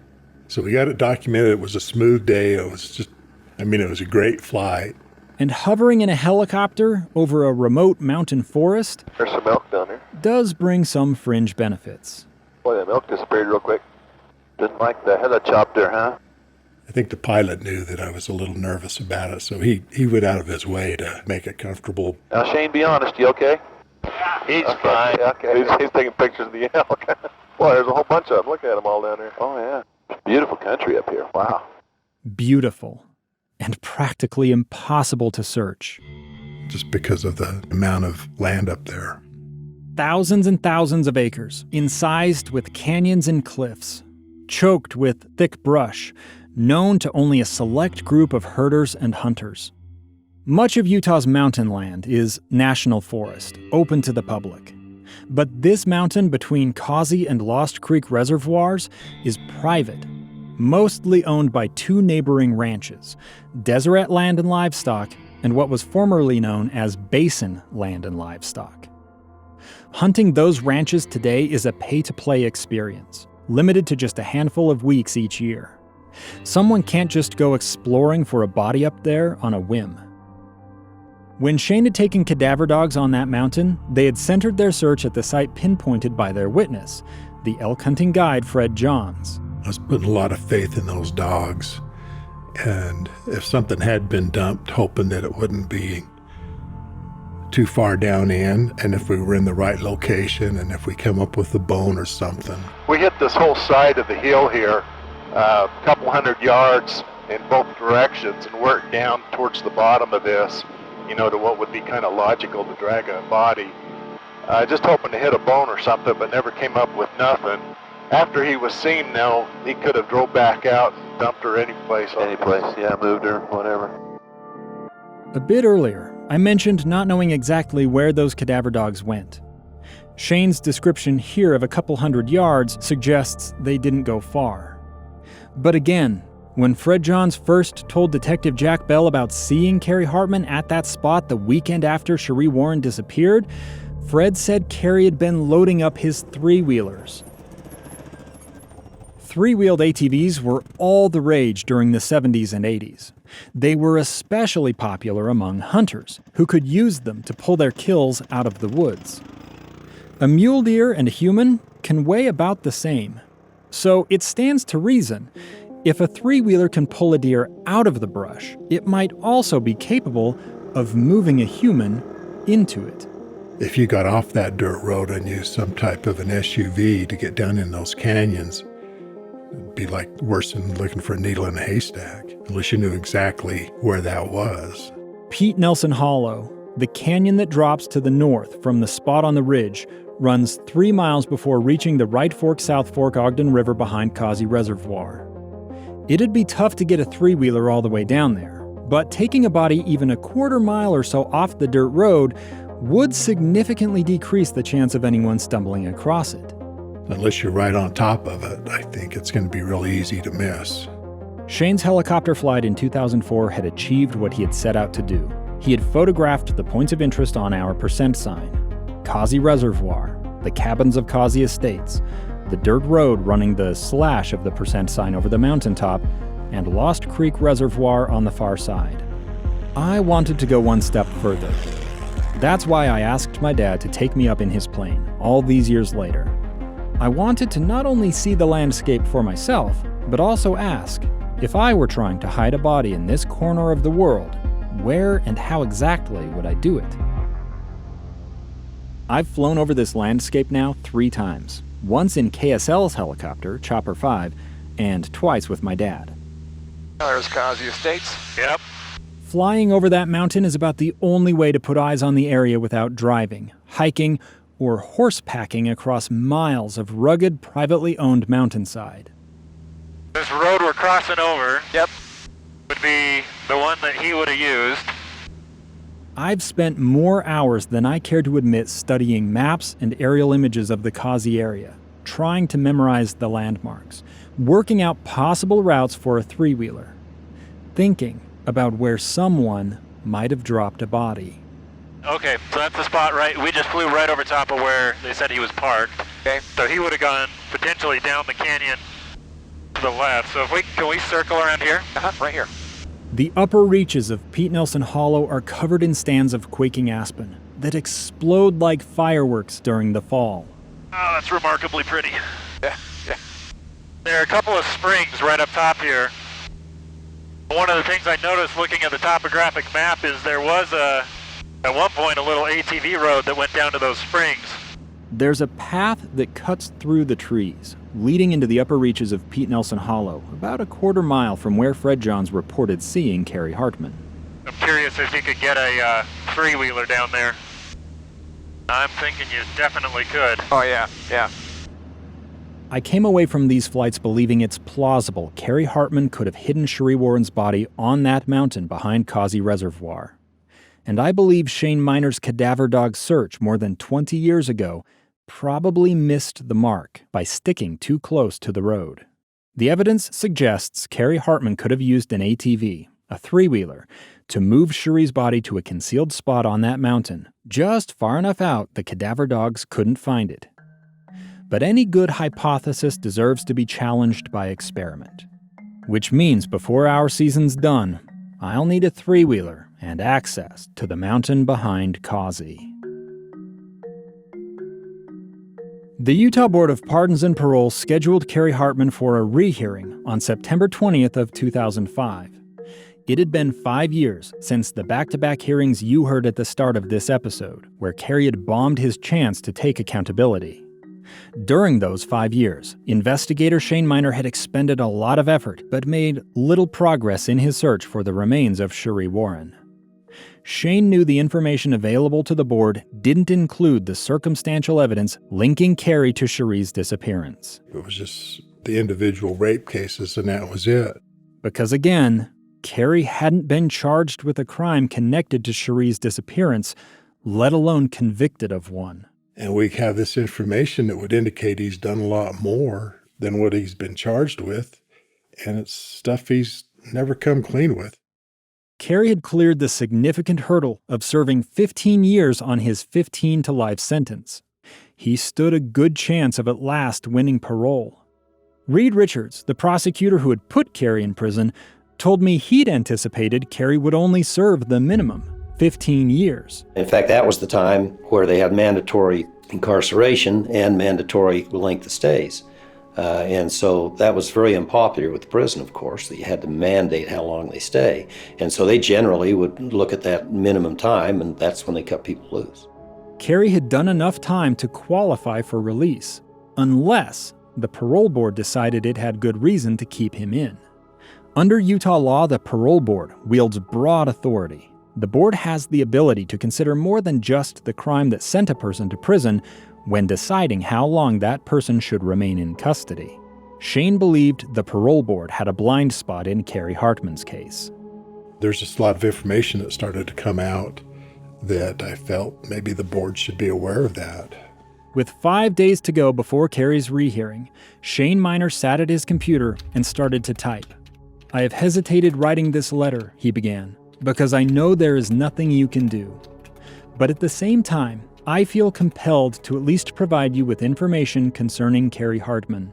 So we got it documented. It was a smooth day. It was a great flight. And hovering in a helicopter over a remote mountain forest There's some elk down there. does bring some fringe benefits. Boy, that elk disappeared real quick. Didn't like the helicopter, huh? I think the pilot knew that I was a little nervous about it, so he went out of his way to make it comfortable. Now, Shane, be honest. You okay? He's Okay, fine. Okay. He's taking pictures of the elk. Boy, there's a whole bunch of them. Look at them all down there. Oh, yeah. Beautiful country up here. Wow. Beautiful and practically impossible to search. Just because of the amount of land up there. Thousands and thousands of acres, incised with canyons and cliffs, choked with thick brush, known to only a select group of herders and hunters. Much of Utah's mountain land is national forest, open to the public. But this mountain between Causey and Lost Creek reservoirs is private, mostly owned by two neighboring ranches, Deseret Land and Livestock and what was formerly known as Basin Land and Livestock. Hunting those ranches today is a pay-to-play experience, limited to just a handful of weeks each year. Someone can't just go exploring for a body up there on a whim. When Shane had taken cadaver dogs on that mountain, they had centered their search at the site pinpointed by their witness, the elk hunting guide Fred Johns. I was putting a lot of faith in those dogs. And if something had been dumped, hoping that it wouldn't be too far down in, and if we were in the right location, and if we come up with a bone or something. We hit this whole side of the hill here, a couple hundred yards in both directions, and worked down towards the bottom of this, to what would be kind of logical to drag a body. Just hoping to hit a bone or something, but never came up with nothing. After he was seen, now he could have drove back out and dumped her any place. Yeah, moved her, whatever. A bit earlier, I mentioned not knowing exactly where those cadaver dogs went. Shane's description here of a couple hundred yards suggests they didn't go far. But again, when Fred Johns first told Detective Jack Bell about seeing Cary Hartmann at that spot the weekend after Sheree Warren disappeared, Fred said Cary had been loading up his three-wheelers. Three-wheeled ATVs were all the rage during the 70s and 80s. They were especially popular among hunters, who could use them to pull their kills out of the woods. A mule deer and a human can weigh about the same. So it stands to reason, if a three-wheeler can pull a deer out of the brush, it might also be capable of moving a human into it. If you got off that dirt road and used some type of an SUV to get down in those canyons, it'd be like worse than looking for a needle in a haystack, unless you knew exactly where that was. Pete Nelson Hollow, the canyon that drops to the north from the spot on the ridge, runs 3 miles before reaching the Right Fork South Fork Ogden River behind Causey Reservoir. It'd be tough to get a three-wheeler all the way down there, but taking a body even a quarter mile or so off the dirt road would significantly decrease the chance of anyone stumbling across it. Unless you're right on top of it, I think it's going to be really easy to miss. Shane's helicopter flight in 2004 had achieved what he had set out to do. He had photographed the points of interest on our percent sign: Causey Reservoir, the cabins of Causey Estates, the dirt road running the slash of the percent sign over the mountaintop, and Lost Creek Reservoir on the far side. I wanted to go one step further. That's why I asked my dad to take me up in his plane, all these years later. I wanted to not only see the landscape for myself, but also ask, if I were trying to hide a body in this corner of the world, where and how exactly would I do it? I've flown over this landscape now 3 times. Once in KSL's helicopter, Chopper 5, and twice with my dad. There's Causey Estates. Yep. Flying over that mountain is about the only way to put eyes on the area without driving, hiking, or horsepacking across miles of rugged, privately owned mountainside. This road we're crossing over, would be the one that he would have used. I've spent more hours than I care to admit studying maps and aerial images of the Causey area, trying to memorize the landmarks, working out possible routes for a three-wheeler, thinking about where someone might have dropped a body. Okay, so that's the spot, right? We just flew right over top of where they said he was parked. Okay. So he would have gone potentially down the canyon to the left. So can we circle around here? Right here. The upper reaches of Pete Nelson Hollow are covered in stands of quaking aspen that explode like fireworks during the fall. Oh, that's remarkably pretty. Yeah. There are a couple of springs right up top here. One of the things I noticed looking at the topographic map is there was at one point a little ATV road that went down to those springs. There's a path that cuts through the trees, leading into the upper reaches of Pete Nelson Hollow, about a quarter mile from where Fred Johns reported seeing Cary Hartmann. I'm curious if you could get a three-wheeler down there. I'm thinking you definitely could. Oh, yeah. I came away from these flights believing it's plausible Cary Hartmann could have hidden Sheree Warren's body on that mountain behind Causey Reservoir. And I believe Shane Minor's cadaver dog search more than 20 years ago probably missed the mark by sticking too close to the road. The evidence suggests Cary Hartmann could have used an ATV, a three-wheeler, to move Sheree's body to a concealed spot on that mountain, just far enough out the cadaver dogs couldn't find it. But any good hypothesis deserves to be challenged by experiment. Which means before our season's done, I'll need a three-wheeler and access to the mountain behind Causey. The Utah Board of Pardons and Parole scheduled Cary Hartmann for a rehearing on September 20th of 2005. It had been 5 years since the back-to-back hearings you heard at the start of this episode, where Cary had bombed his chance to take accountability. During those 5 years, Investigator Shane Minor had expended a lot of effort, but made little progress in his search for the remains of Sheree Warren. Shane knew the information available to the board didn't include the circumstantial evidence linking Cary to Sheree's disappearance. It was just the individual rape cases, and that was it. Because again, Cary hadn't been charged with a crime connected to Sheree's disappearance, let alone convicted of one. And we have this information that would indicate he's done a lot more than what he's been charged with, and it's stuff he's never come clean with. Cary had cleared the significant hurdle of serving 15 years on his 15 to life sentence. He stood a good chance of at last winning parole. Reed Richards, the prosecutor who had put Cary in prison, told me he'd anticipated Cary would only serve the minimum, 15 years. In fact, that was the time where they had mandatory incarceration and mandatory length of stays. And so that was very unpopular with the prison, of course, that you had to mandate how long they stay. And so they generally would look at that minimum time, and that's when they cut people loose. Cary had done enough time to qualify for release, unless the parole board decided it had good reason to keep him in. Under Utah law, the parole board wields broad authority. The board has the ability to consider more than just the crime that sent a person to prison when deciding how long that person should remain in custody. Shane believed the parole board had a blind spot in Cary Hartmann's case. There's just a lot of information that started to come out that I felt maybe the board should be aware of that. With 5 days to go before Cary's rehearing, Shane Minor sat at his computer and started to type. "I have hesitated writing this letter," he began, "because I know there is nothing you can do. But at the same time, I feel compelled to at least provide you with information concerning Cary Hartmann."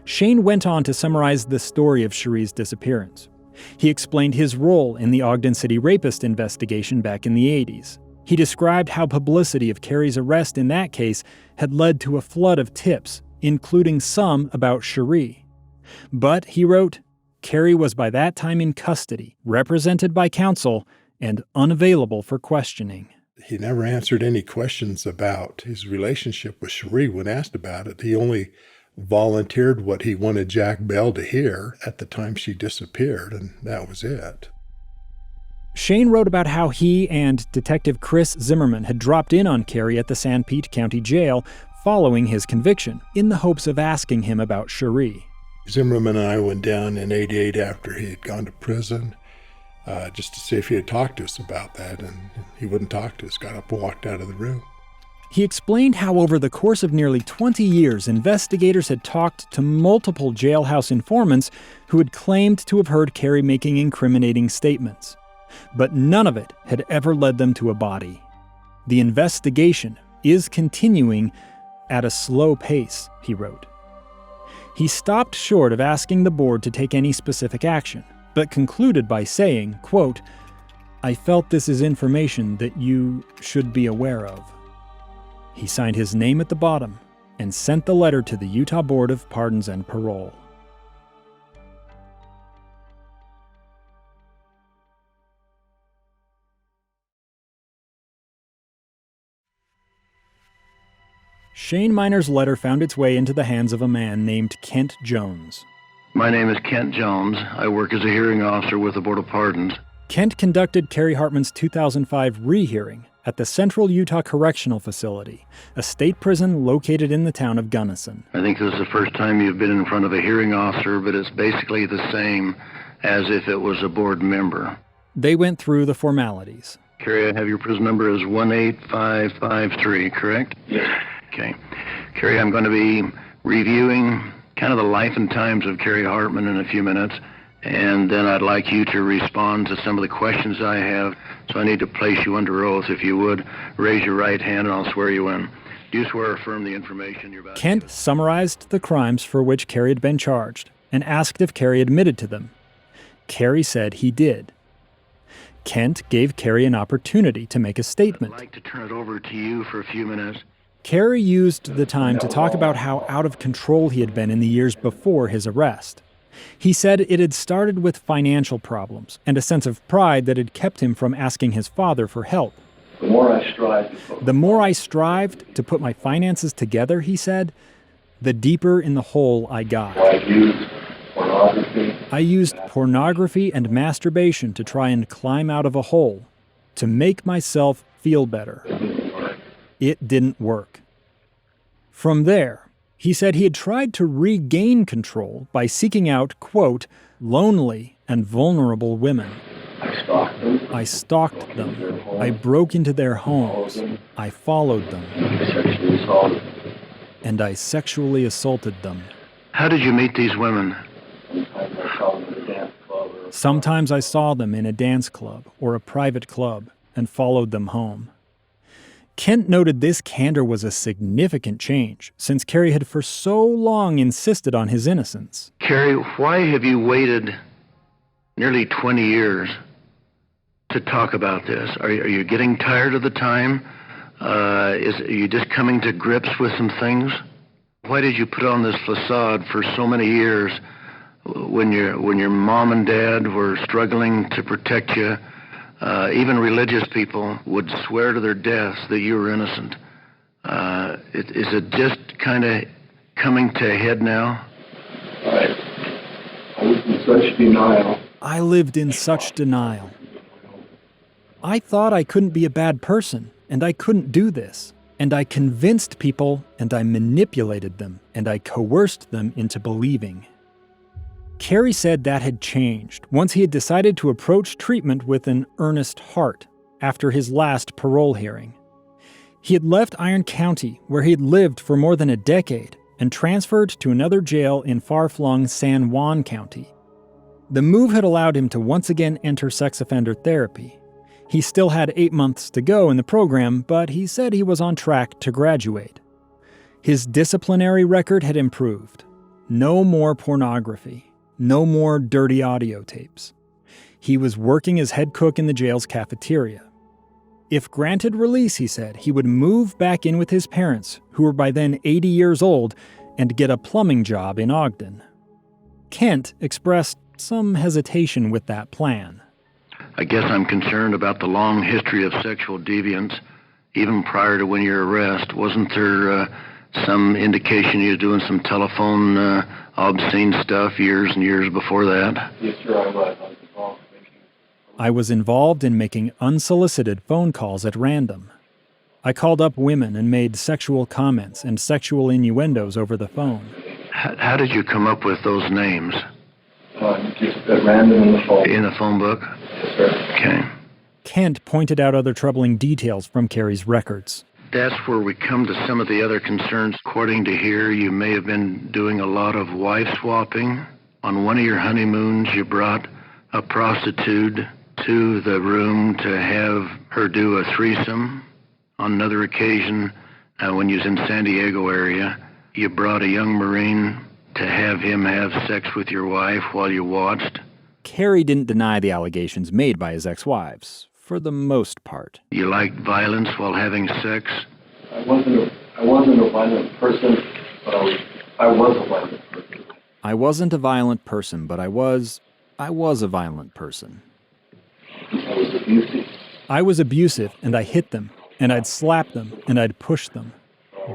Shane went on to summarize the story of Sheree's disappearance. He explained his role in the Ogden City rapist investigation back in the 80s. He described how publicity of Cary's arrest in that case had led to a flood of tips, including some about Sheree. But, he wrote, Cary was by that time in custody, represented by counsel, and unavailable for questioning. He never answered any questions about his relationship with Sheree when asked about it. He only volunteered what he wanted Jack Bell to hear at the time she disappeared, and that was it. Shane wrote about how he and Detective Chris Zimmerman had dropped in on Cary at the San Pete County Jail following his conviction, in the hopes of asking him about Sheree. Zimmerman and I went down in '88 after he had gone to prison, just to see if he had talked to us about that, and he wouldn't talk to us, got up and walked out of the room. He explained how over the course of nearly 20 years, investigators had talked to multiple jailhouse informants who had claimed to have heard Cary making incriminating statements. But none of it had ever led them to a body. The investigation is continuing at a slow pace, he wrote. He stopped short of asking the board to take any specific action, but concluded by saying, quote, "I felt this is information that you should be aware of." He signed his name at the bottom and sent the letter to the Utah Board of Pardons and Parole. Shane Minor's letter found its way into the hands of a man named Kent Jones. My name is Kent Jones. I work as a hearing officer with the Board of Pardons. Kent conducted Cary Hartmann's 2005 rehearing at the Central Utah Correctional Facility, a state prison located in the town of Gunnison. I think this is the first time you've been in front of a hearing officer, but it's basically the same as if it was a board member. They went through the formalities. Cary, I have your prison number as 18553, correct? Yes. Okay. Cary, I'm going to be reviewing kind of the life and times of Cary Hartmann in a few minutes, and then I'd like you to respond to some of the questions I have. So I need to place you under oath. If you would, raise your right hand and I'll swear you in. Do you swear or affirm the information you're about to Kent give? summarized the crimes for which Cary had been charged and asked if Cary admitted to them. Cary said he did. Kent gave Cary an opportunity to make a statement. I'd like to turn it over to you for a few minutes. Cary used the time to talk about how out of control he had been in the years before his arrest. He said it had started with financial problems and a sense of pride that had kept him from asking his father for help. The more I strived to put my finances together, he said, the deeper in the hole I got. I used pornography and masturbation to try and climb out of a hole, to make myself feel better. It didn't work. From there, he said he had tried to regain control by seeking out, quote, lonely and vulnerable women. I stalked them. I broke into their homes. I followed them. And I sexually assaulted them. How did you meet these women? Sometimes I saw them in a dance club or a private club and followed them home. Kent noted this candor was a significant change, since Cary had for so long insisted on his innocence. Cary, why have you waited nearly 20 years to talk about this? Are you getting tired of the time? Are you just coming to grips with some things? Why did you put on this facade for so many years when your mom and dad were struggling to protect you? Even religious people would swear to their deaths that you were innocent. Is it just kind of coming to a head now? I was in such denial. I lived in such denial. I thought I couldn't be a bad person, and I couldn't do this. And I convinced people, and I manipulated them, and I coerced them into believing. Cary said that had changed once he had decided to approach treatment with an earnest heart after his last parole hearing. He had left Iron County, where he had lived for more than a decade, and transferred to another jail in far-flung San Juan County. The move had allowed him to once again enter sex offender therapy. He still had 8 months to go in the program, but he said he was on track to graduate. His disciplinary record had improved. No more pornography. No more dirty audio tapes. He was working as head cook in the jail's cafeteria. If granted release, he said, he would move back in with his parents, who were by then 80 years old, and get a plumbing job in Ogden. Kent expressed some hesitation with that plan. I guess I'm concerned about the long history of sexual deviance, even prior to when your arrest. Wasn't there some indication you were doing some telephone obscene stuff years and years before that? Yes, sir, I was. I was involved in making unsolicited phone calls at random. I called up women and made sexual comments and sexual innuendos over the phone. How did you come up with those names? Just at random in the phone. In the phone book? Yes, sir. Okay. Kent pointed out other troubling details from Cary's records. That's where we come to some of the other concerns. According to here, you may have been doing a lot of wife swapping. On one of your honeymoons, you brought a prostitute to the room to have her do a threesome. On another occasion, when you was in San Diego area, you brought a young Marine to have him have sex with your wife while you watched. Cary didn't deny the allegations made by his ex-wives, for the most part. You liked violence while having sex? I wasn't a violent person, but I was a violent person. I wasn't a violent person, but I was a violent person. I was abusive. I was abusive, and I hit them, and I'd slap them, and I'd push them.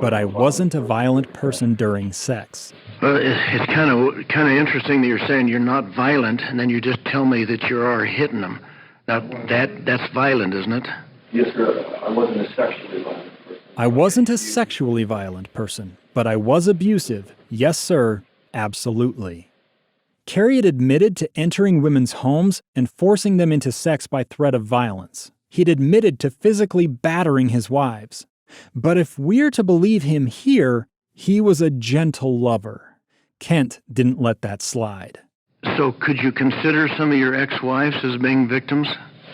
But I wasn't a violent person during sex. Well, it's kind of interesting that you're saying you're not violent, and then you just tell me that you are hitting them. Now, that's violent, isn't it? Yes, sir. I wasn't a sexually violent person. I wasn't a sexually violent person, but I was abusive. Yes, sir. Absolutely. Cary had admitted to entering women's homes and forcing them into sex by threat of violence. He'd admitted to physically battering his wives. But if we're to believe him here, he was a gentle lover. Kent didn't let that slide. So could you consider some of your ex-wives as being victims?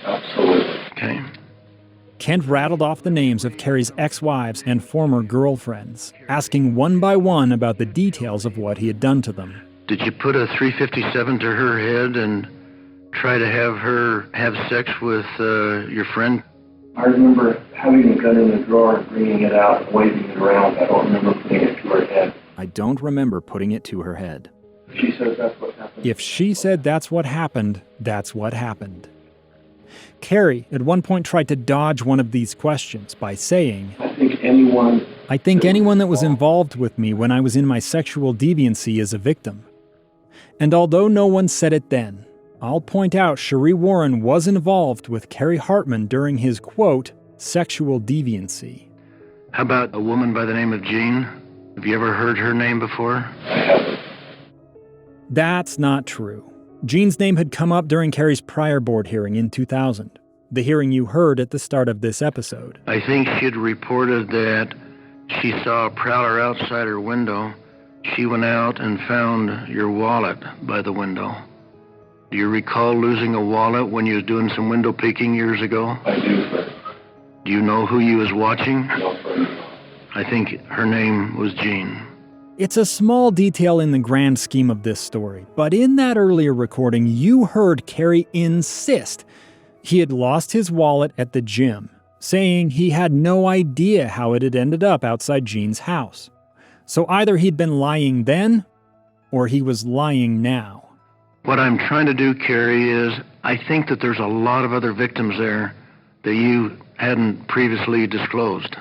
Absolutely. Okay. Kent rattled off the names of Cary's ex-wives and former girlfriends, asking one by one about the details of what he had done to them. Did you put a 357 to her head and try to have her have sex with your friend? I remember having the gun in the drawer and bringing it out and waving it around. I don't remember putting it to her head. I don't remember putting it to her head. She says that's what happened. If she said that's what happened, that's what happened. Cary at one point tried to dodge one of these questions by saying, I think anyone that was involved with me when I was in my sexual deviancy is a victim. And although no one said it then, I'll point out Sheree Warren was involved with Cary Hartmann during his, quote, sexual deviancy. How about a woman by the name of Jean? Have you ever heard her name before? I haven't. That's not true. Jean's name had come up during Cary's prior board hearing in 2000, the hearing you heard at the start of this episode. I think she'd reported that she saw a prowler outside her window. She went out and found your wallet by the window. Do you recall losing a wallet when you was doing some window peeking years ago? I do, sir. Do you know who you was watching? No, sir. I think her name was Jean. It's a small detail in the grand scheme of this story, but in that earlier recording, you heard Cary insist he had lost his wallet at the gym, saying he had no idea how it had ended up outside Jean's house. So either he'd been lying then, or he was lying now. What I'm trying to do, Cary, is I think that there's a lot of other victims there that you hadn't previously disclosed.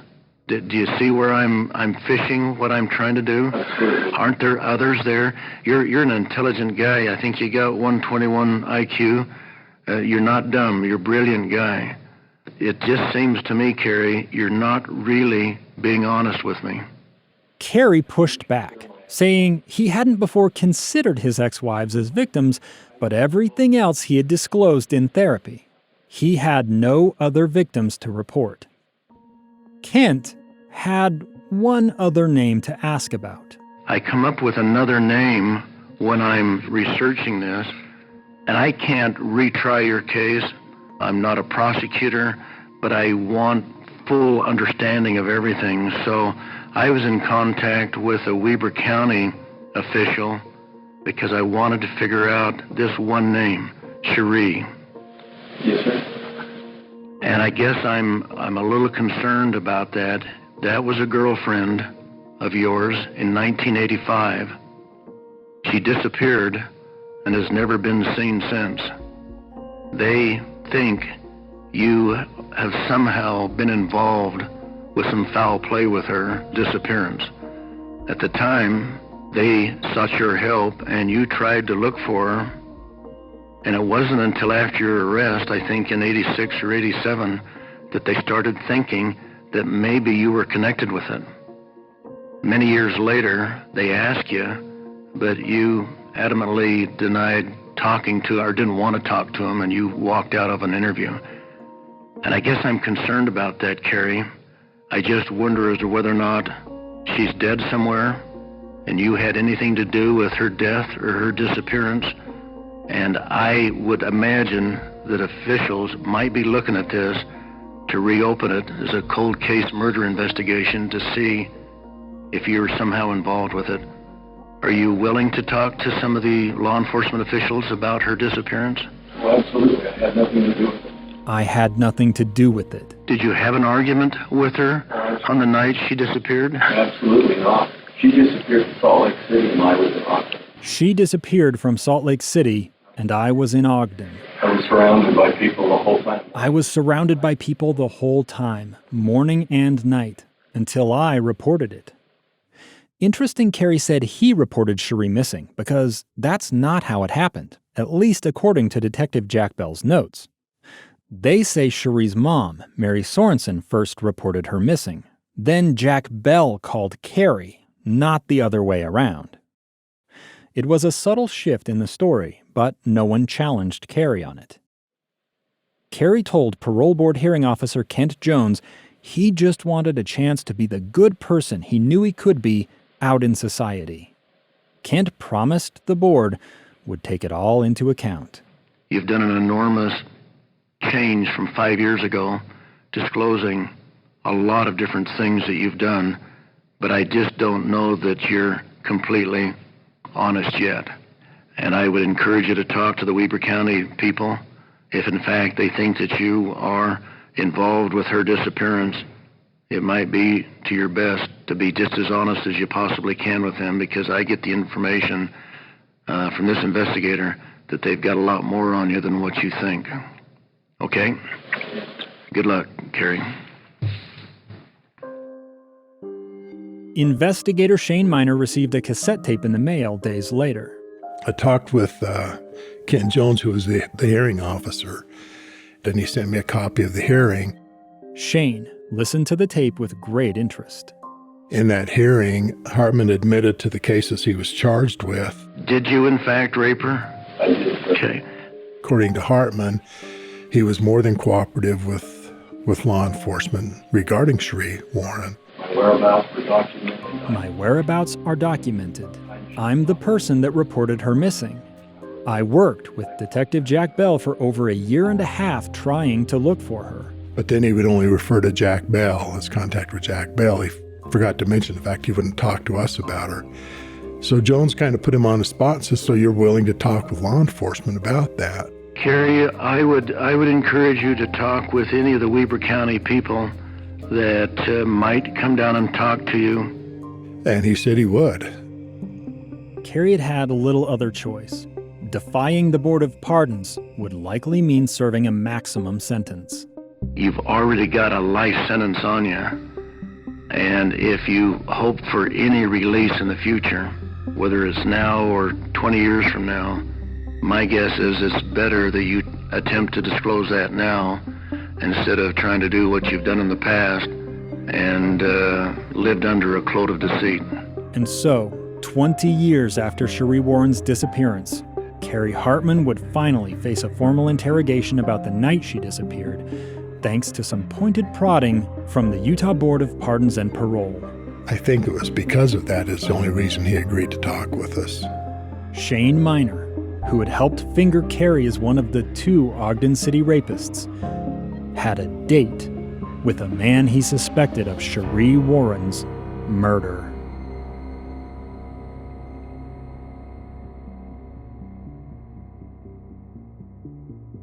Do you see where I'm fishing, what I'm trying to do? Aren't there others there? You're an intelligent guy. I think you got 121 IQ. You're not dumb. You're a brilliant guy. It just seems to me, Cary, you're not really being honest with me. Cary pushed back, saying he hadn't before considered his ex-wives as victims, but everything else he had disclosed in therapy. He had no other victims to report. Kent had one other name to ask about. I come up with another name when I'm researching this, and I can't retry your case. I'm not a prosecutor, but I want full understanding of everything. So I was in contact with a Weber County official because I wanted to figure out this one name, Sheree. Yes, sir. And I guess I'm a little concerned about that. That was a girlfriend of yours in 1985. She disappeared and has never been seen since. They think you have somehow been involved with some foul play with her disappearance. At the time, they sought your help and you tried to look for her. And it wasn't until after your arrest, I think in 86 or 87, that they started thinking that maybe you were connected with it. Many years later, they asked you, but you adamantly denied talking to or didn't want to talk to him, and you walked out of an interview. And I guess I'm concerned about that, Cary. I just wonder as to whether or not she's dead somewhere, and you had anything to do with her death or her disappearance. And I would imagine that officials might be looking at this to reopen it as a cold case murder investigation to see if you're somehow involved with it. Are you willing to talk to some of the law enforcement officials about her disappearance? Well, absolutely. I had nothing to do with it. I had nothing to do with it. Did you have an argument with her on the night she disappeared? Absolutely not. She disappeared from Salt Lake City and I was in Ogden. She disappeared from Salt Lake City, and I was in Ogden. I was surrounded by people the whole time. I was surrounded by people the whole time, morning and night, until I reported it. Interesting, Cary said he reported Sheree missing, because that's not how it happened, at least according to Detective Jack Bell's notes. They say Sheree's mom, Mary Sorensen, first reported her missing. Then Jack Bell called Cary, not the other way around. It was a subtle shift in the story, but no one challenged Cary on it. Cary told parole board hearing officer Kent Jones he just wanted a chance to be the good person he knew he could be out in society. Kent promised the board would take it all into account. You've done an enormous change from 5 years ago, disclosing a lot of different things that you've done, but I just don't know that you're completely honest yet. And I would encourage you to talk to the Weber County people if in fact they think that you are involved with her disappearance. It might be to your best to be just as honest as you possibly can with them, because I get the information from this investigator that they've got a lot more on you than what you think. Okay? Good luck, Cary. Investigator Shane Minor received a cassette tape in the mail days later. I talked with Ken Jones, who was the hearing officer. Then he sent me a copy of the hearing. Shane listened to the tape with great interest. In that hearing, Hartmann admitted to the cases he was charged with. Did you, in fact, rape her? I did. Okay. According to Hartmann, he was more than cooperative with law enforcement regarding Sheree Warren. My whereabouts were documented. My whereabouts are documented. I'm the person that reported her missing. I worked with Detective Jack Bell for over a year and a half trying to look for her. But then he would only refer to Jack Bell, his contact with Jack Bell. He forgot to mention the fact he wouldn't talk to us about her. So Jones kind of put him on the spot and says, so you're willing to talk with law enforcement about that? Cary, I would encourage you to talk with any of the Weber County people that might come down and talk to you. And he said he would. Cary had had little other choice. Defying the Board of Pardons would likely mean serving a maximum sentence. You've already got a life sentence on you. And if you hope for any release in the future, whether it's now or 20 years from now, my guess is it's better that you attempt to disclose that now instead of trying to do what you've done in the past and lived under a cloak of deceit. And so, 20 years after Sheree Warren's disappearance, Cary Hartmann would finally face a formal interrogation about the night she disappeared, thanks to some pointed prodding from the Utah Board of Pardons and Parole. I think it was because of that is the only reason he agreed to talk with us. Shane Minor, who had helped finger Cary as one of the 2 Ogden City rapists, had a date with a man he suspected of Sheree Warren's murder.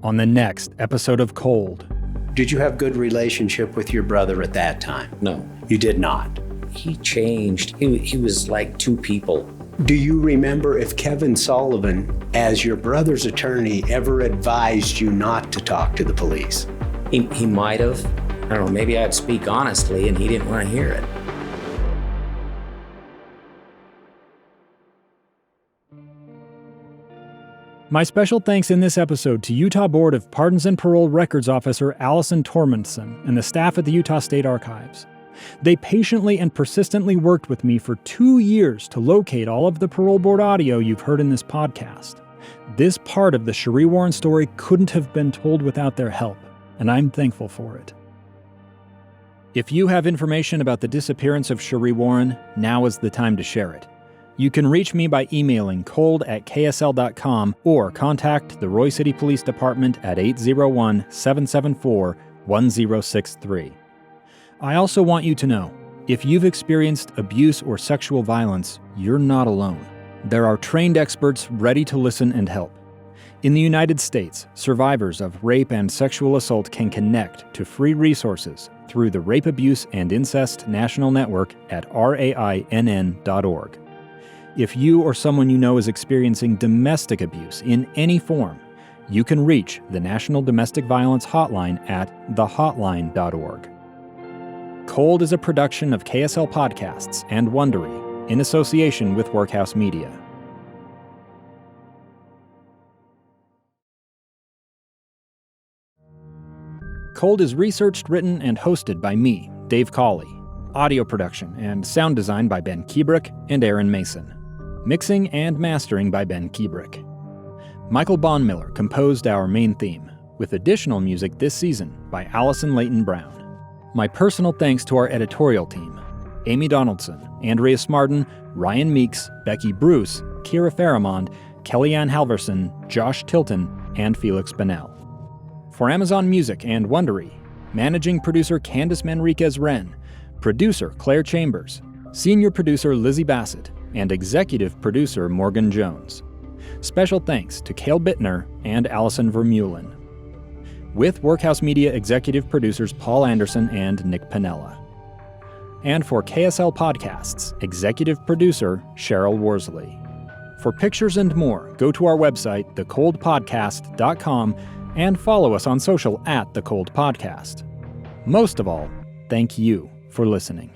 On the next episode of Cold. Did you have good relationship with your brother at that time? No. You did not? He changed. He was like 2 people. Do you remember if Kevin Sullivan, as your brother's attorney, ever advised you not to talk to the police? He might have. I don't know, maybe I'd speak honestly and he didn't want to hear it. My special thanks in this episode to Utah Board of Pardons and Parole Records Officer Allison Tormundson and the staff at the Utah State Archives. They patiently and persistently worked with me for 2 years to locate all of the parole board audio you've heard in this podcast. This part of the Sheree Warren story couldn't have been told without their help, and I'm thankful for it. If you have information about the disappearance of Sheree Warren, now is the time to share it. You can reach me by emailing cold@ksl.com or contact the Roy City Police Department at 801-774-1063. I also want you to know, if you've experienced abuse or sexual violence, you're not alone. There are trained experts ready to listen and help. In the United States, survivors of rape and sexual assault can connect to free resources through the Rape, Abuse, and Incest National Network at rainn.org. If you or someone you know is experiencing domestic abuse in any form, you can reach the National Domestic Violence Hotline at thehotline.org. Cold is a production of KSL Podcasts and Wondery in association with Workhouse Media. Cold is researched, written, and hosted by me, Dave Cawley. Audio production and sound design by Ben Kiebrick and Aaron Mason. Mixing and mastering by Ben Kiebrick. Michael Bonmiller composed our main theme, with additional music this season by Allison Layton Brown. My personal thanks to our editorial team, Amy Donaldson, Andrea Smarden, Ryan Meeks, Becky Bruce, Kira Faramond, Kellyanne Halverson, Josh Tilton, and Felix Bennell. For Amazon Music and Wondery, managing producer Candice Manriquez-Wren, producer Claire Chambers, senior producer Lizzie Bassett, and executive producer Morgan Jones. Special thanks to Cale Bittner and Allison Vermeulen. With Workhouse Media executive producers Paul Anderson and Nick Piniella. And for KSL Podcasts, executive producer Cheryl Worsley. For pictures and more, go to our website, thecoldpodcast.com, and follow us on social @thecoldpodcast. Most of all, thank you for listening.